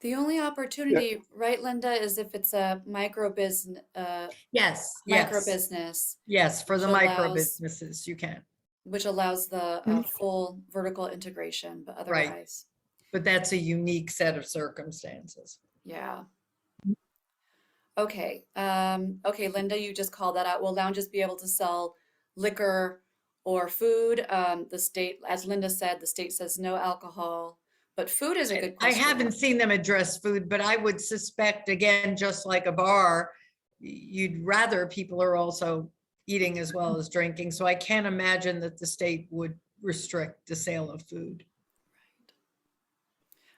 The only opportunity, right, Linda, is if it's a micro business. Yes. Yes, for the Which micro allows- businesses, you can. Which allows the full vertical integration, but Right. otherwise, But that's a unique set of circumstances. yeah. Okay. Okay, Linda, you just called that out. Will lounges be able to sell liquor or food? The state, as Linda said, the state says no alcohol, but food is a good I question. haven't seen them address food, but I would suspect, again, just like a bar, you'd rather people are also eating as well as drinking. So I can't imagine that the state would restrict the sale of food.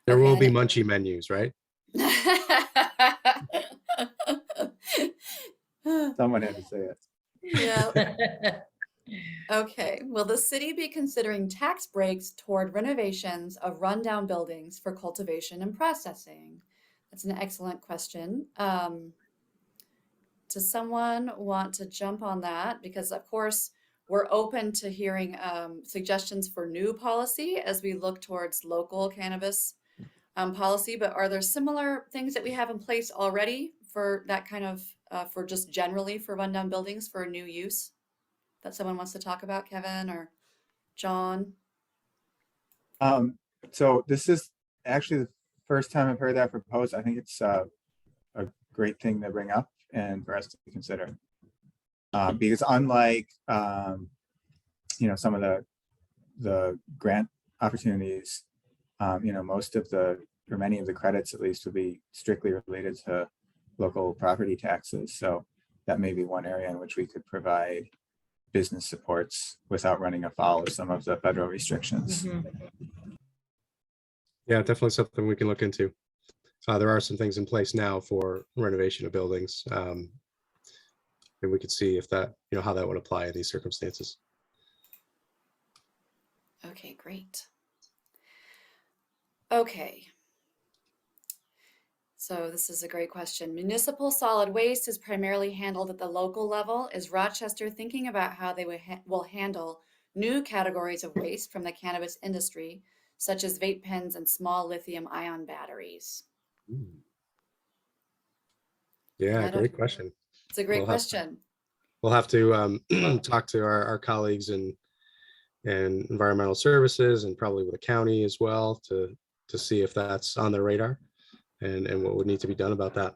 There Okay, will be then munchie menus, right? Someone had to say it. Yeah. Okay. Will the city be considering tax breaks toward renovations of rundown buildings for cultivation and processing? That's an excellent question. Does someone want to jump on that? Because of course, we're open to hearing suggestions for new policy as we look towards local cannabis policy, but are there similar things that we have in place already for that kind of, for just generally for rundown buildings for new use that someone wants to talk about, Kevin or John? So this is actually the first time I've heard that proposed. I think it's a great thing to bring up and for us to consider. Because unlike, some of the grant opportunities, most of or many of the credits at least would be strictly related to local property taxes. So that may be one area in which we could provide business supports without running afoul of some of the federal restrictions. Yeah, definitely something we can look into. There are some things in place now for renovation of buildings. And we could see if that, how that would apply in these circumstances. Okay, great. Okay. So this is a great question. Municipal solid waste is primarily handled at the local level. Is Rochester thinking about how they will handle new categories of waste from the cannabis industry, such as vape pens and small lithium-ion batteries? Yeah, great question. It's a great question. We'll have to talk to our colleagues in environmental services and probably with the county as well to see if that's on their radar and what would need to be done about that.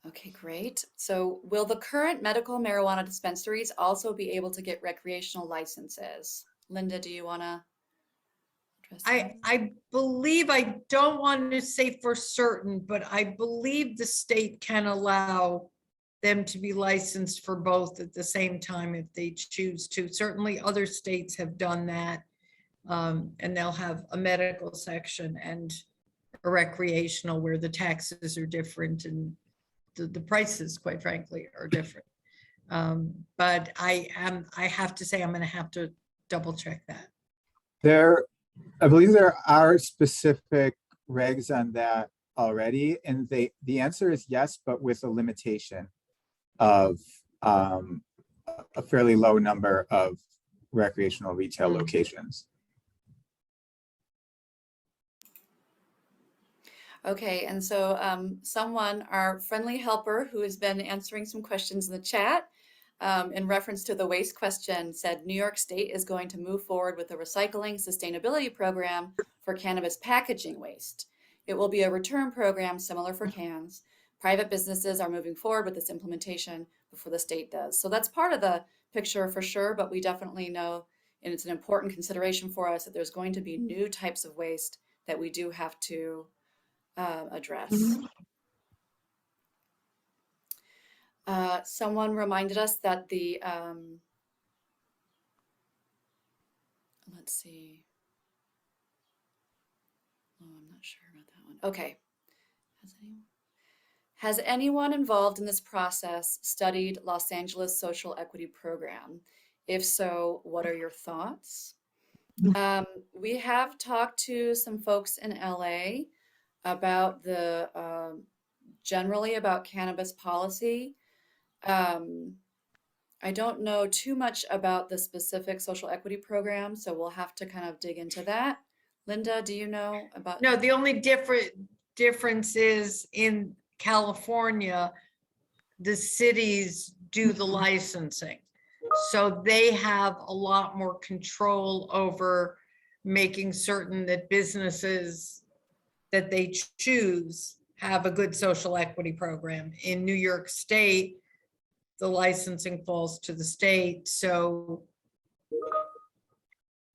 Okay, great. So will the current medical marijuana dispensaries also be able to get recreational licenses? Linda, do you want to address that? I believe, I don't want to say for certain, but I believe the state can allow them to be licensed for both at the same time if they choose to. Certainly other states have done that. And they'll have a medical section and a recreational where the taxes are different and the prices, quite frankly, are different. But I have to say, I'm going to have to double check that. I believe there are specific regs on that already, and the answer is yes, but with a limitation of a fairly low number of recreational retail locations. Okay, and so someone, our friendly helper who has been answering some questions in the chat, in reference to the waste question, said New York State is going to move forward with a recycling sustainability program for cannabis packaging waste. It will be a return program similar for cans. Private businesses are moving forward with this implementation before the state does. So that's part of the picture for sure, but we definitely know, and it's an important consideration for us, that there's going to be new types of waste that we do have to address. Someone reminded us that the, let's see. Oh, I'm not sure about that one. Okay. Has anyone involved in this process studied Los Angeles Social Equity Program? If so, what are your thoughts? We have talked to some folks in LA about the generally about cannabis policy. I don't know too much about the specific social equity program, so we'll have to kind of dig into that. Linda, do you know about? No, the only difference is in California, the cities do the licensing. So they have a lot more control over making certain that businesses that they choose have a good social equity program. In New York State, the licensing falls to the state, so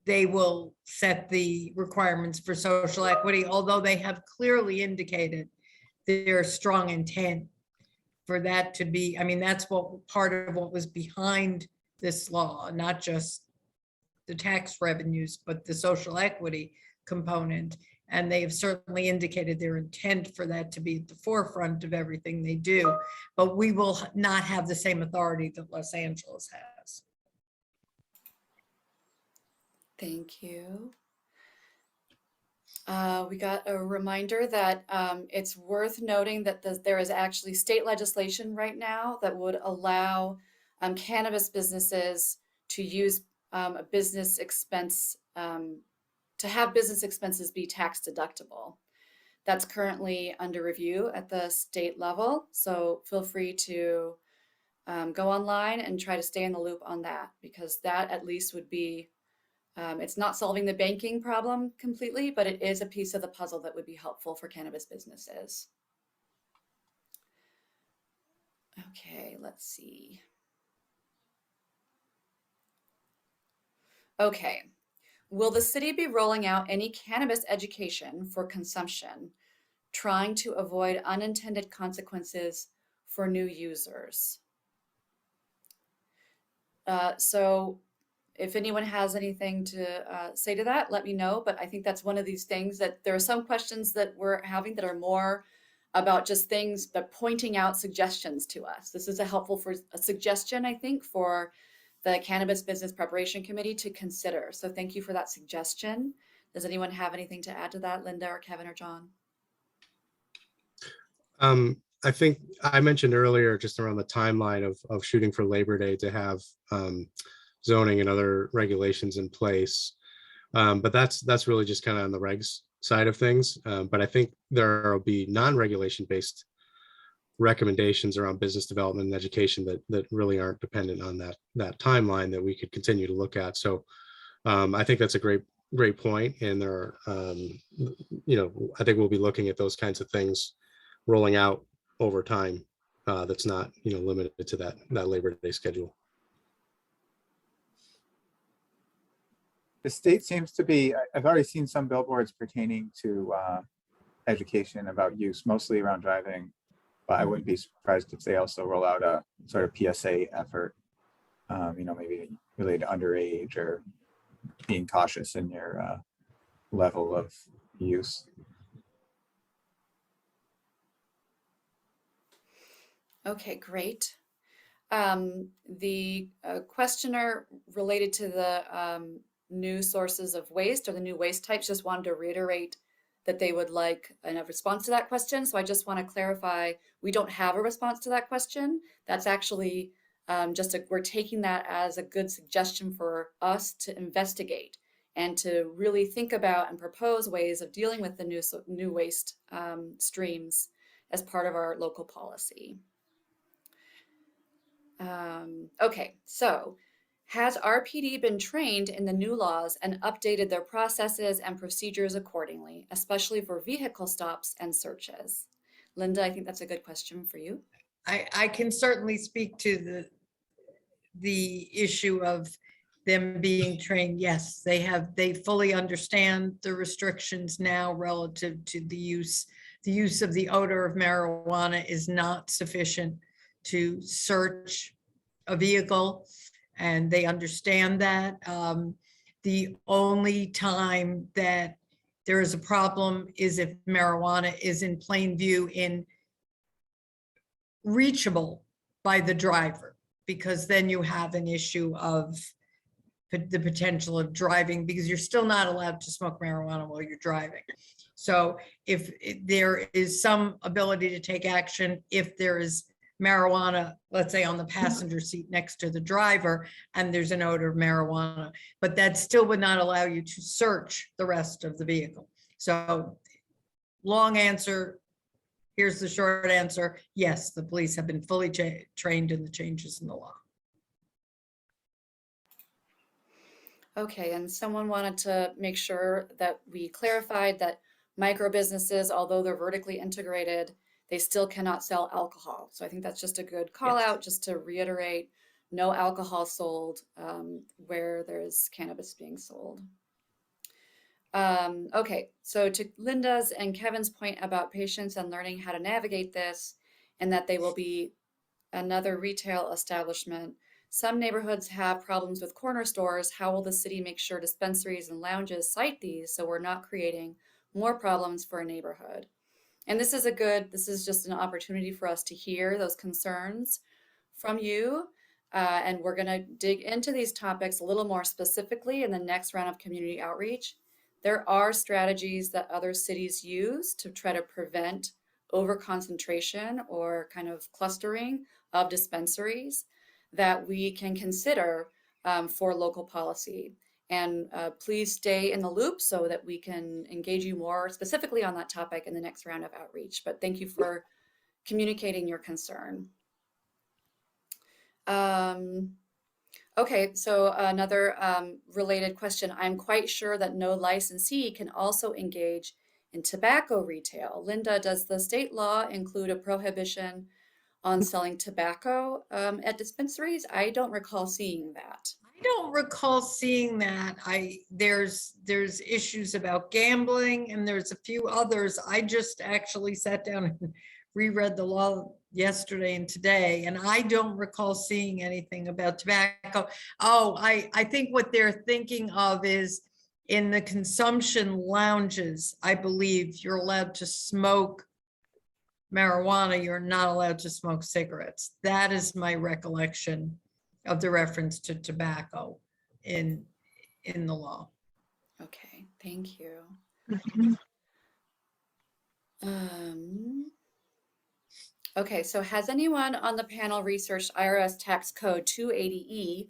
they will set the requirements for social equity, although they have clearly indicated their strong intent for that to be, I mean, that's what part of what was behind this law, not just the tax revenues, but the social equity component. And they have certainly indicated their intent for that to be at the forefront of everything they do. But we will not have the same authority that Los Angeles has. Thank you. We got a reminder that it's worth noting that there is actually state legislation right now that would allow cannabis businesses to use a business expense, to have business expenses be tax deductible. That's currently under review at the state level. So feel free to go online and try to stay in the loop on that, because that at least would be, it's not solving the banking problem completely, but it is a piece of the puzzle that would be helpful for cannabis businesses. Okay, let's see. Okay, will the city be rolling out any cannabis education for consumption, trying to avoid unintended consequences for new users? So if anyone has anything to say to that, let me know. But I think that's one of these things that there are some questions that we're having that are more about just things, but pointing out suggestions to us. This is a suggestion, I think, for the Cannabis Business Preparation Committee to consider. So thank you for that suggestion. Does anyone have anything to add to that, Linda or Kevin or John? I think I mentioned earlier just around the timeline of shooting for Labor Day to have zoning and other regulations in place. But that's really just kind of on the regs side of things. But I think there will be non-regulation based recommendations around business development and education that really aren't dependent on that timeline that we could continue to look at. So I think that's a great point. And there are, I think we'll be looking at those kinds of things rolling out over time. That's not, limited to that Labor Day schedule. The state seems to be, I've already seen some billboards pertaining to education about use, mostly around driving, but I wouldn't be surprised if they also roll out a sort of PSA effort, maybe related to underage or being cautious in your level of use. Okay, great. The questioner related to the new sources of waste or the new waste types just wanted to reiterate that they would like a response to that question. So I just want to clarify, we don't have a response to that question. That's actually we're taking that as a good suggestion for us to investigate and to really think about and propose ways of dealing with the new waste streams as part of our local policy. Okay, so has RPD been trained in the new laws and updated their processes and procedures accordingly, especially for vehicle stops and searches? Linda, I think that's a good question for you. I can certainly speak to the issue of them being trained. Yes, they fully understand the restrictions now relative to the use. The use of the odor of marijuana is not sufficient to search a vehicle, and they understand that. The only time that there is a problem is if marijuana is in plain view in reachable by the driver, because then you have an issue of the potential of driving, because you're still not allowed to smoke marijuana while you're driving. So if there is some ability to take action, if there is marijuana, let's say on the passenger seat next to the driver, and there's an odor of marijuana, but that still would not allow you to search the rest of the vehicle. So long answer, here's the short answer. Yes, the police have been fully trained in the changes in the law. Okay, and someone wanted to make sure that we clarified that micro businesses, although they're vertically integrated, they still cannot sell alcohol. So I think that's just a good call Yes. out, just to reiterate, no alcohol sold where there's cannabis being sold. Okay, so to Linda's and Kevin's point about patients and learning how to navigate this, and that they will be another retail establishment. Some neighborhoods have problems with corner stores. How will the city make sure dispensaries and lounges cite these so we're not creating more problems for a neighborhood? And this is just an opportunity for us to hear those concerns from you. And we're going to dig into these topics a little more specifically in the next round of community outreach. There are strategies that other cities use to try to prevent overconcentration or kind of clustering of dispensaries that we can consider for local policy. And please stay in the loop so that we can engage you more specifically on that topic in the next round of outreach. But thank you for communicating your concern. Okay, so another related question. I'm quite sure that no licensee can also engage in tobacco retail. Linda, does the state law include a prohibition on selling tobacco at dispensaries? I don't recall seeing that. I don't recall seeing that. There's issues about gambling, and there's a few others. I just actually sat down and reread the law yesterday and today, and I don't recall seeing anything about tobacco. Oh, I think what they're thinking of is in the consumption lounges, I believe you're allowed to smoke marijuana, you're not allowed to smoke cigarettes. That is my recollection of the reference to tobacco in the law. Okay, thank you. Okay, so has anyone on the panel researched IRS tax code 280E?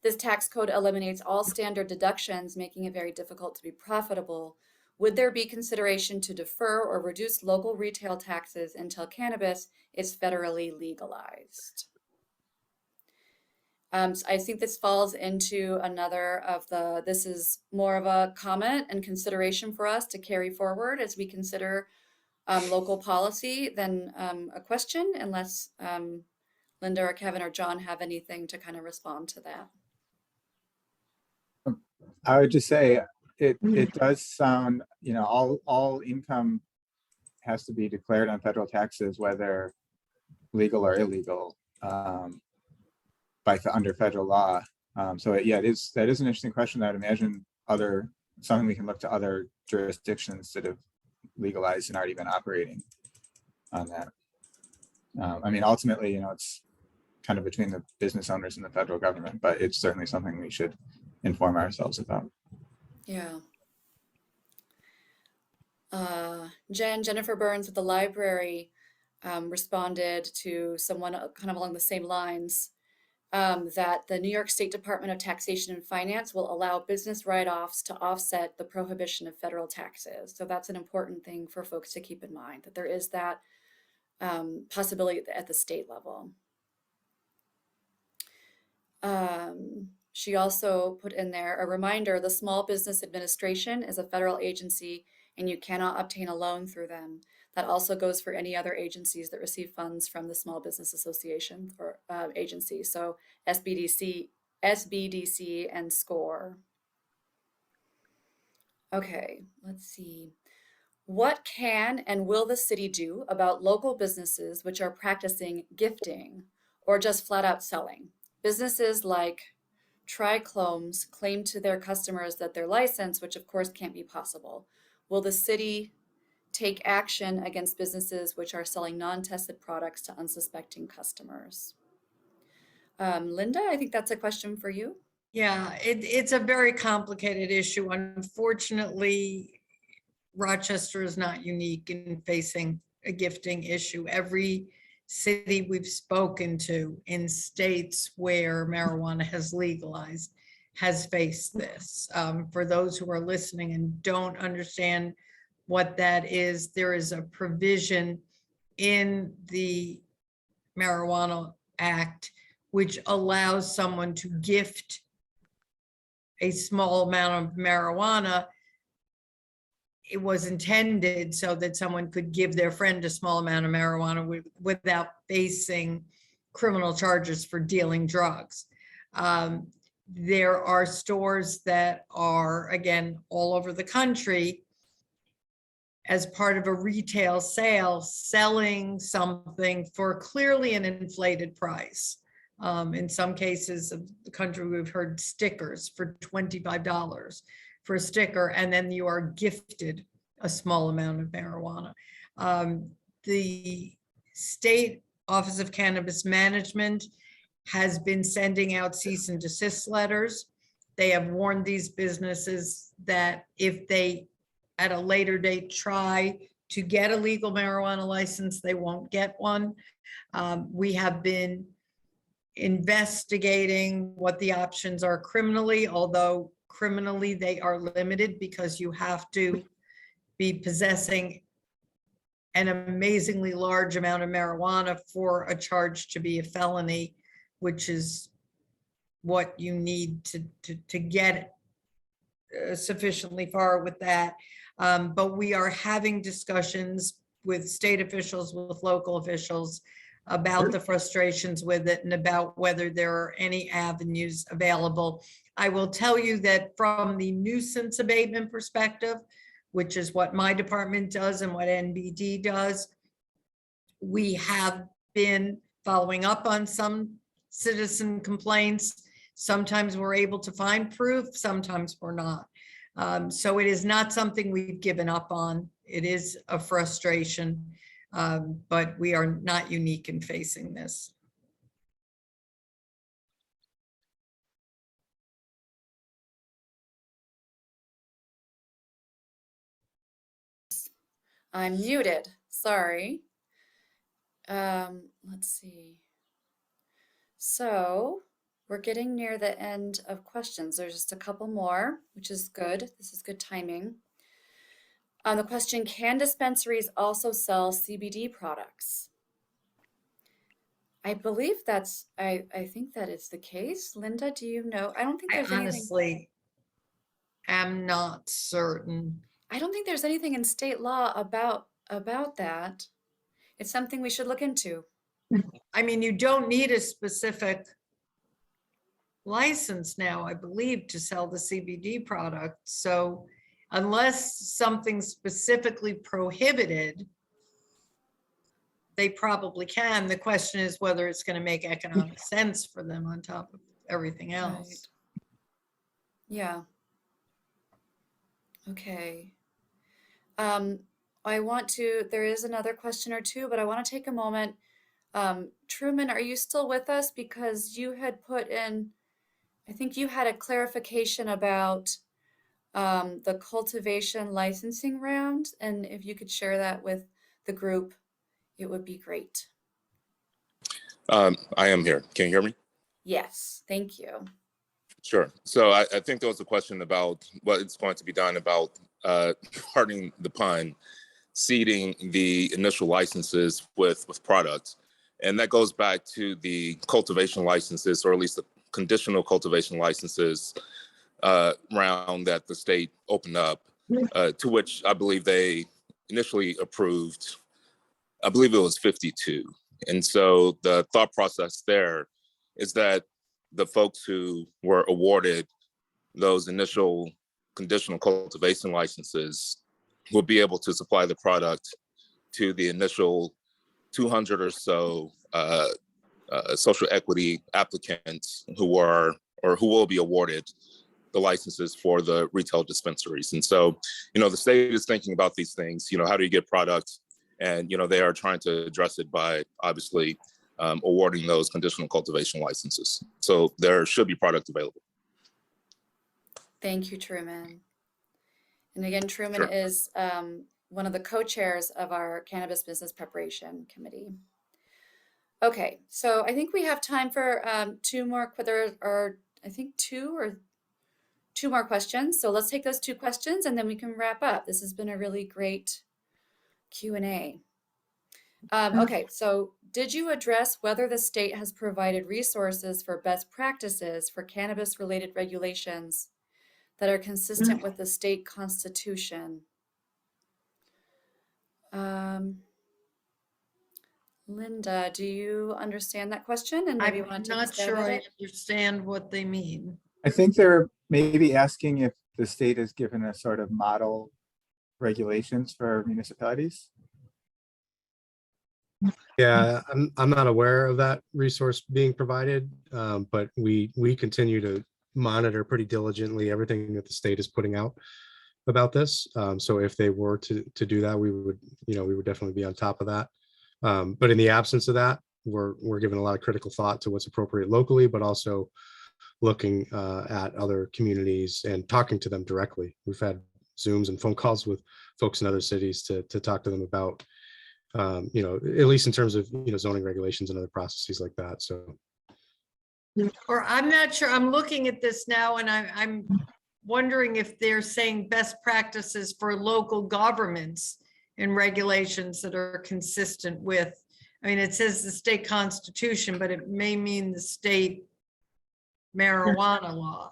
This tax code eliminates all standard deductions, making it very difficult to be profitable. Would there be consideration to defer or reduce local retail taxes until cannabis is federally legalized? So I think this falls into another of this is more of a comment and consideration for us to carry forward as we consider local policy than a question, unless Linda or Kevin or John have anything to kind of respond to that. I would just say it does sound, all income has to be declared on federal taxes, whether legal or illegal, under federal law. So that is an interesting question. I would imagine something we can look to other jurisdictions that have legalized and already been operating on that. Ultimately, it's kind of between the business owners and the federal government, but it's certainly something we should inform ourselves about. Yeah. Jennifer Burns at the library responded to someone kind of along the same lines, that the New York State Department of Taxation and Finance will allow business write-offs to offset the prohibition of federal taxes. So that's an important thing for folks to keep in mind, that there is that possibility at the state level. She also put in there a reminder, the Small Business Administration is a federal agency and you cannot obtain a loan through them. That also goes for any other agencies that receive funds from the Small Business Association or agency. So SBDC and SCORE. Okay, let's see. What can and will the city do about local businesses which are practicing gifting or just flat out selling? Businesses like Triclomes claim to their customers that they're licensed, which of course can't be possible. Will the city take action against businesses which are selling non-tested products to unsuspecting customers? Linda, I think that's a question for you. Yeah, it's a very complicated issue. Unfortunately, Rochester is not unique in facing a gifting issue. Every city we've spoken to in states where marijuana has legalized has faced this. For those who are listening and don't understand what that is, there is a provision in the Marijuana Act which allows someone to gift a small amount of marijuana. It was intended so that someone could give their friend a small amount of marijuana without facing criminal charges for dealing drugs. There are stores that are, again, all over the country as part of a retail sale, selling something for clearly an inflated price. In some cases of the country, we've heard stickers for $25 for a sticker, and then you are gifted a small amount of marijuana. The State Office of Cannabis Management has been sending out cease and desist letters. They have warned these businesses that if they, at a later date, try to get a legal marijuana license, they won't get one. We have been investigating what the options are criminally, although criminally they are limited because you have to be possessing an amazingly large amount of marijuana for a charge to be a felony, which is what you need to get sufficiently far with that. But we are having discussions with state officials, with local officials about the frustrations with it and about whether there are any avenues available. I will tell you that from the nuisance abatement perspective, which is what my department does and what NBD does, we have been following up on some citizen complaints. Sometimes we're able to find proof, sometimes we're not. So it is not something we've given up on. It is a frustration, but we are not unique in facing this. I'm muted, sorry. Let's see. So we're getting near the end of questions. There's just a couple more, which is good. This is good timing. The question, can dispensaries also sell CBD products? I believe that's, I think that is the case. Linda, do you know? I don't think I there's anything. honestly am not certain. I don't think there's anything in state law about that. It's something we should look into. I mean, you don't need a specific license now, I believe, to sell the CBD product. So unless something specifically prohibited, they probably can. The question is whether it's going to make economic sense for them on top of everything else. Right. Yeah. Okay. There is another question or two, but I want to take a moment. Truman, are you still with us? Because you had put in, I think you had a clarification about the cultivation licensing round, and if you could share that with the group, it would be great. I am here. Can you hear me? Yes, thank you. Sure. So I think there was a question about what is going to be done about, pardon the pun, seeding the initial licenses with products. And that goes back to the cultivation licenses, or at least conditional cultivation licenses round that the state opened up, to which I believe they initially approved, I believe it was 52. And so the thought process there is that the folks who were awarded those initial conditional cultivation licenses will be able to supply the product to the initial 200 or so social equity applicants who are or who will be awarded the licenses for the retail dispensaries. And so, the state is thinking about these things, how do you get product? And, they are trying to address it by obviously awarding those conditional cultivation licenses. So there should be product available. Thank you, Truman. And again, Truman Sure. is one of the co-chairs of our Cannabis Business Preparation Committee. Okay, so I think we have time for two more, there are, I think two more questions. So let's take those two questions and then we can wrap up. This has been a really great Q&A. Okay, so did you address whether the state has provided resources for best practices for cannabis-related regulations that are consistent with the state constitution? Linda, do you understand that question? And maybe I'm want to take a not stab sure at I it? understand what they mean. I think they're maybe asking if the state has given a sort of model regulations for municipalities. Yeah, I'm not aware of that resource being provided, but we continue to monitor pretty diligently everything that the state is putting out about this. So if they were to do that, we would definitely be on top of that. But in the absence of that, we're giving a lot of critical thought to what's appropriate locally, but also looking at other communities and talking to them directly. We've had Zooms and phone calls with folks in other cities to talk to them about, at least in terms of, zoning regulations and other processes like that. So. Or I'm not sure, I'm looking at this now and I'm wondering if they're saying best practices for local governments and regulations that are consistent with, it says the state constitution, but it may mean the state marijuana law.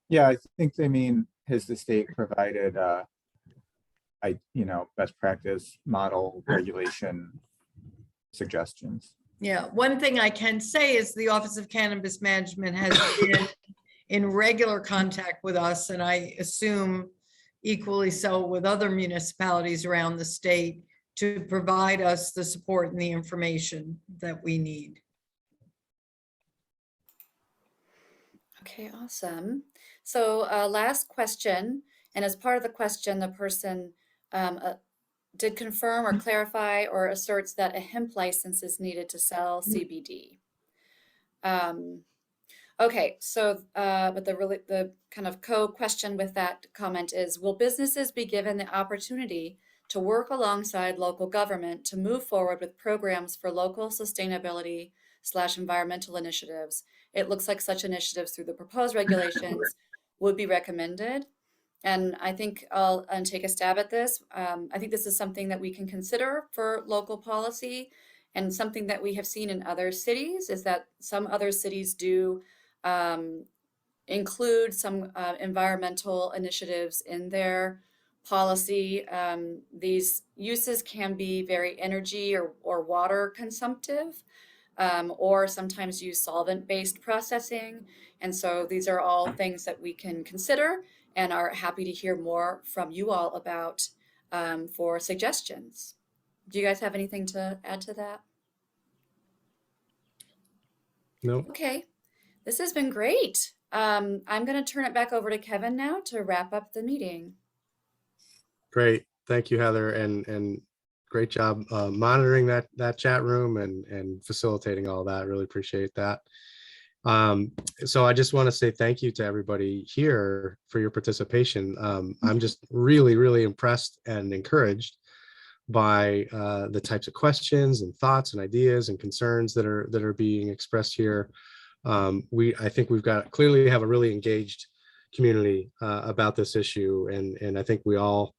Yeah, I think they mean, has the state provided best practice model regulation suggestions? Yeah, one thing I can say is the Office of Cannabis Management has been in regular contact with us, and I assume equally so with other municipalities around the state to provide us the support and the information that we need. Okay, awesome. So last question, and as part of the question, the person did confirm or clarify or asserts that a hemp license is needed to sell CBD. Okay, so but the kind of co-question with that comment is, will businesses be given the opportunity to work alongside local government to move forward with programs for local sustainability / environmental initiatives? It looks like such initiatives through the proposed regulations would be recommended. And I think I'll take a stab at this. I think this is something that we can consider for local policy, and something that we have seen in other cities is that some other cities do include some environmental initiatives in their policy. These uses can be very energy or water consumptive, or sometimes use solvent-based processing. And so these are all things that we can consider and are happy to hear more from you all about for suggestions. Do you guys have anything to add to that? No. Okay, this has been great. I'm going to turn it back over to Kevin now to wrap up the meeting. Great. Thank you, Heather. And great job monitoring that chat room and facilitating all that. Really appreciate that. So I just want to say thank you to everybody here for your participation. I'm just really, really impressed and encouraged by the types of questions and thoughts and ideas and concerns that are being expressed here. I think we've clearly have a really engaged community about this issue, and I think we all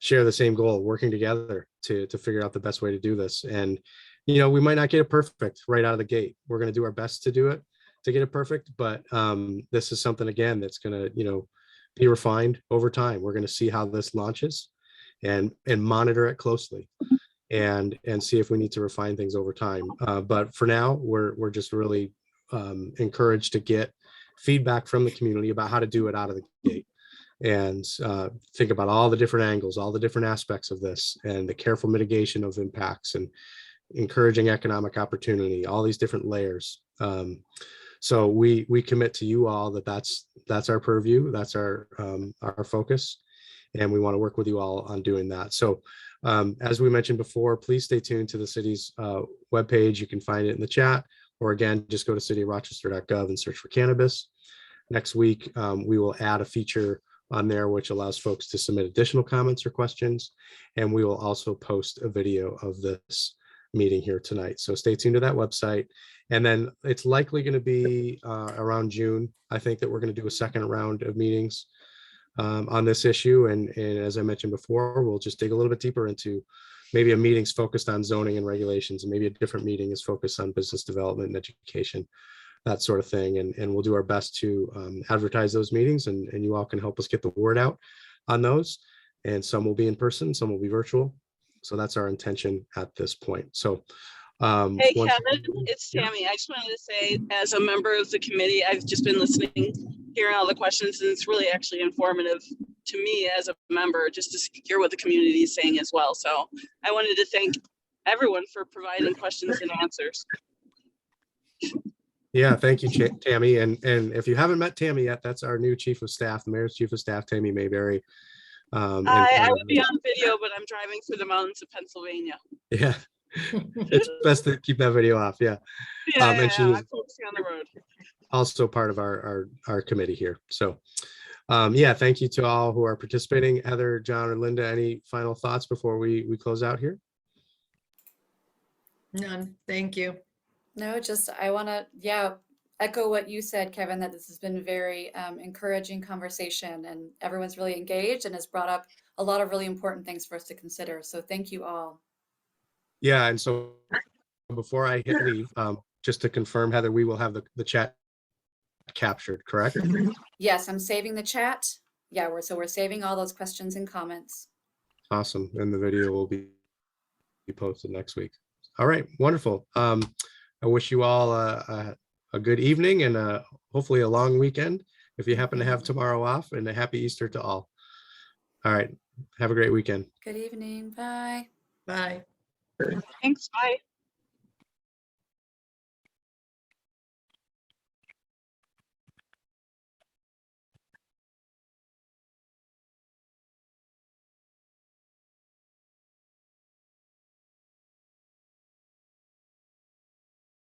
share the same goal, working together to figure out the best way to do this. And we might not get it perfect right out of the gate. We're going to do our best to do it. to get it perfect, but this is something again that's going to, be refined over time. We're going to see how this launches and monitor it closely and see if we need to refine things over time. But for now, we're just really encouraged to get feedback from the community about how to do it out of the gate and think about all the different angles, all the different aspects of this and the careful mitigation of impacts and encouraging economic opportunity, all these different layers. So we commit to you all that's our purview, that's our focus, and we want to work with you all on doing that. So as we mentioned before, please stay tuned to the city's webpage. You can find it in the chat, or again, just go to cityofrochester.gov and search for cannabis. Next week, we will add a feature on there which allows folks to submit additional comments or questions, and we will also post a video of this meeting here tonight. So stay tuned to that website. And then it's likely going to be around June, I think, that we're going to do a second round of meetings on this issue. And as I mentioned before, we'll just dig a little bit deeper into maybe a meeting's focused on zoning and regulations, and maybe a different meeting is focused on business development and education, that sort of thing. And we'll do our best to advertise those meetings, and you all can help us get the word out on those. And some will be in person, some will be virtual. So that's our intention at this point. So hey once- Kevin, it's Tammy. I just wanted to say, as a member of the committee, I've just been listening, hearing all the questions, and it's really actually informative to me as a member, just to hear what the community is saying as well. So I wanted to thank everyone for providing questions and answers. Yeah, thank you, Tammy. And if you haven't met Tammy yet, that's our new chief of staff, the mayor's chief of staff, Tammy Mayberry. I would be on video, but I'm driving through the mountains of Pennsylvania. Yeah, it's best to keep that video off. Yeah. And she is I'm focusing on the road. also part of our committee here. So yeah, thank you to all who are participating. Heather, John, or Linda, any final thoughts before we close out here? None, thank you. No, just I want to, echo what you said, Kevin, that this has been a very encouraging conversation, and everyone's really engaged and has brought up a lot of really important things for us to consider. So thank you all. Yeah, and so before I hit leave, just to confirm, Heather, we will have the chat captured, correct? Yes, I'm saving the chat. Yeah, we're saving all those questions and comments. Awesome, and the video will be posted next week. All right, wonderful. I wish you all a good evening and hopefully a long weekend if you happen to have tomorrow off, and a happy Easter to all. All right, have a great weekend. Good evening. Bye. Bye. Thanks. Bye.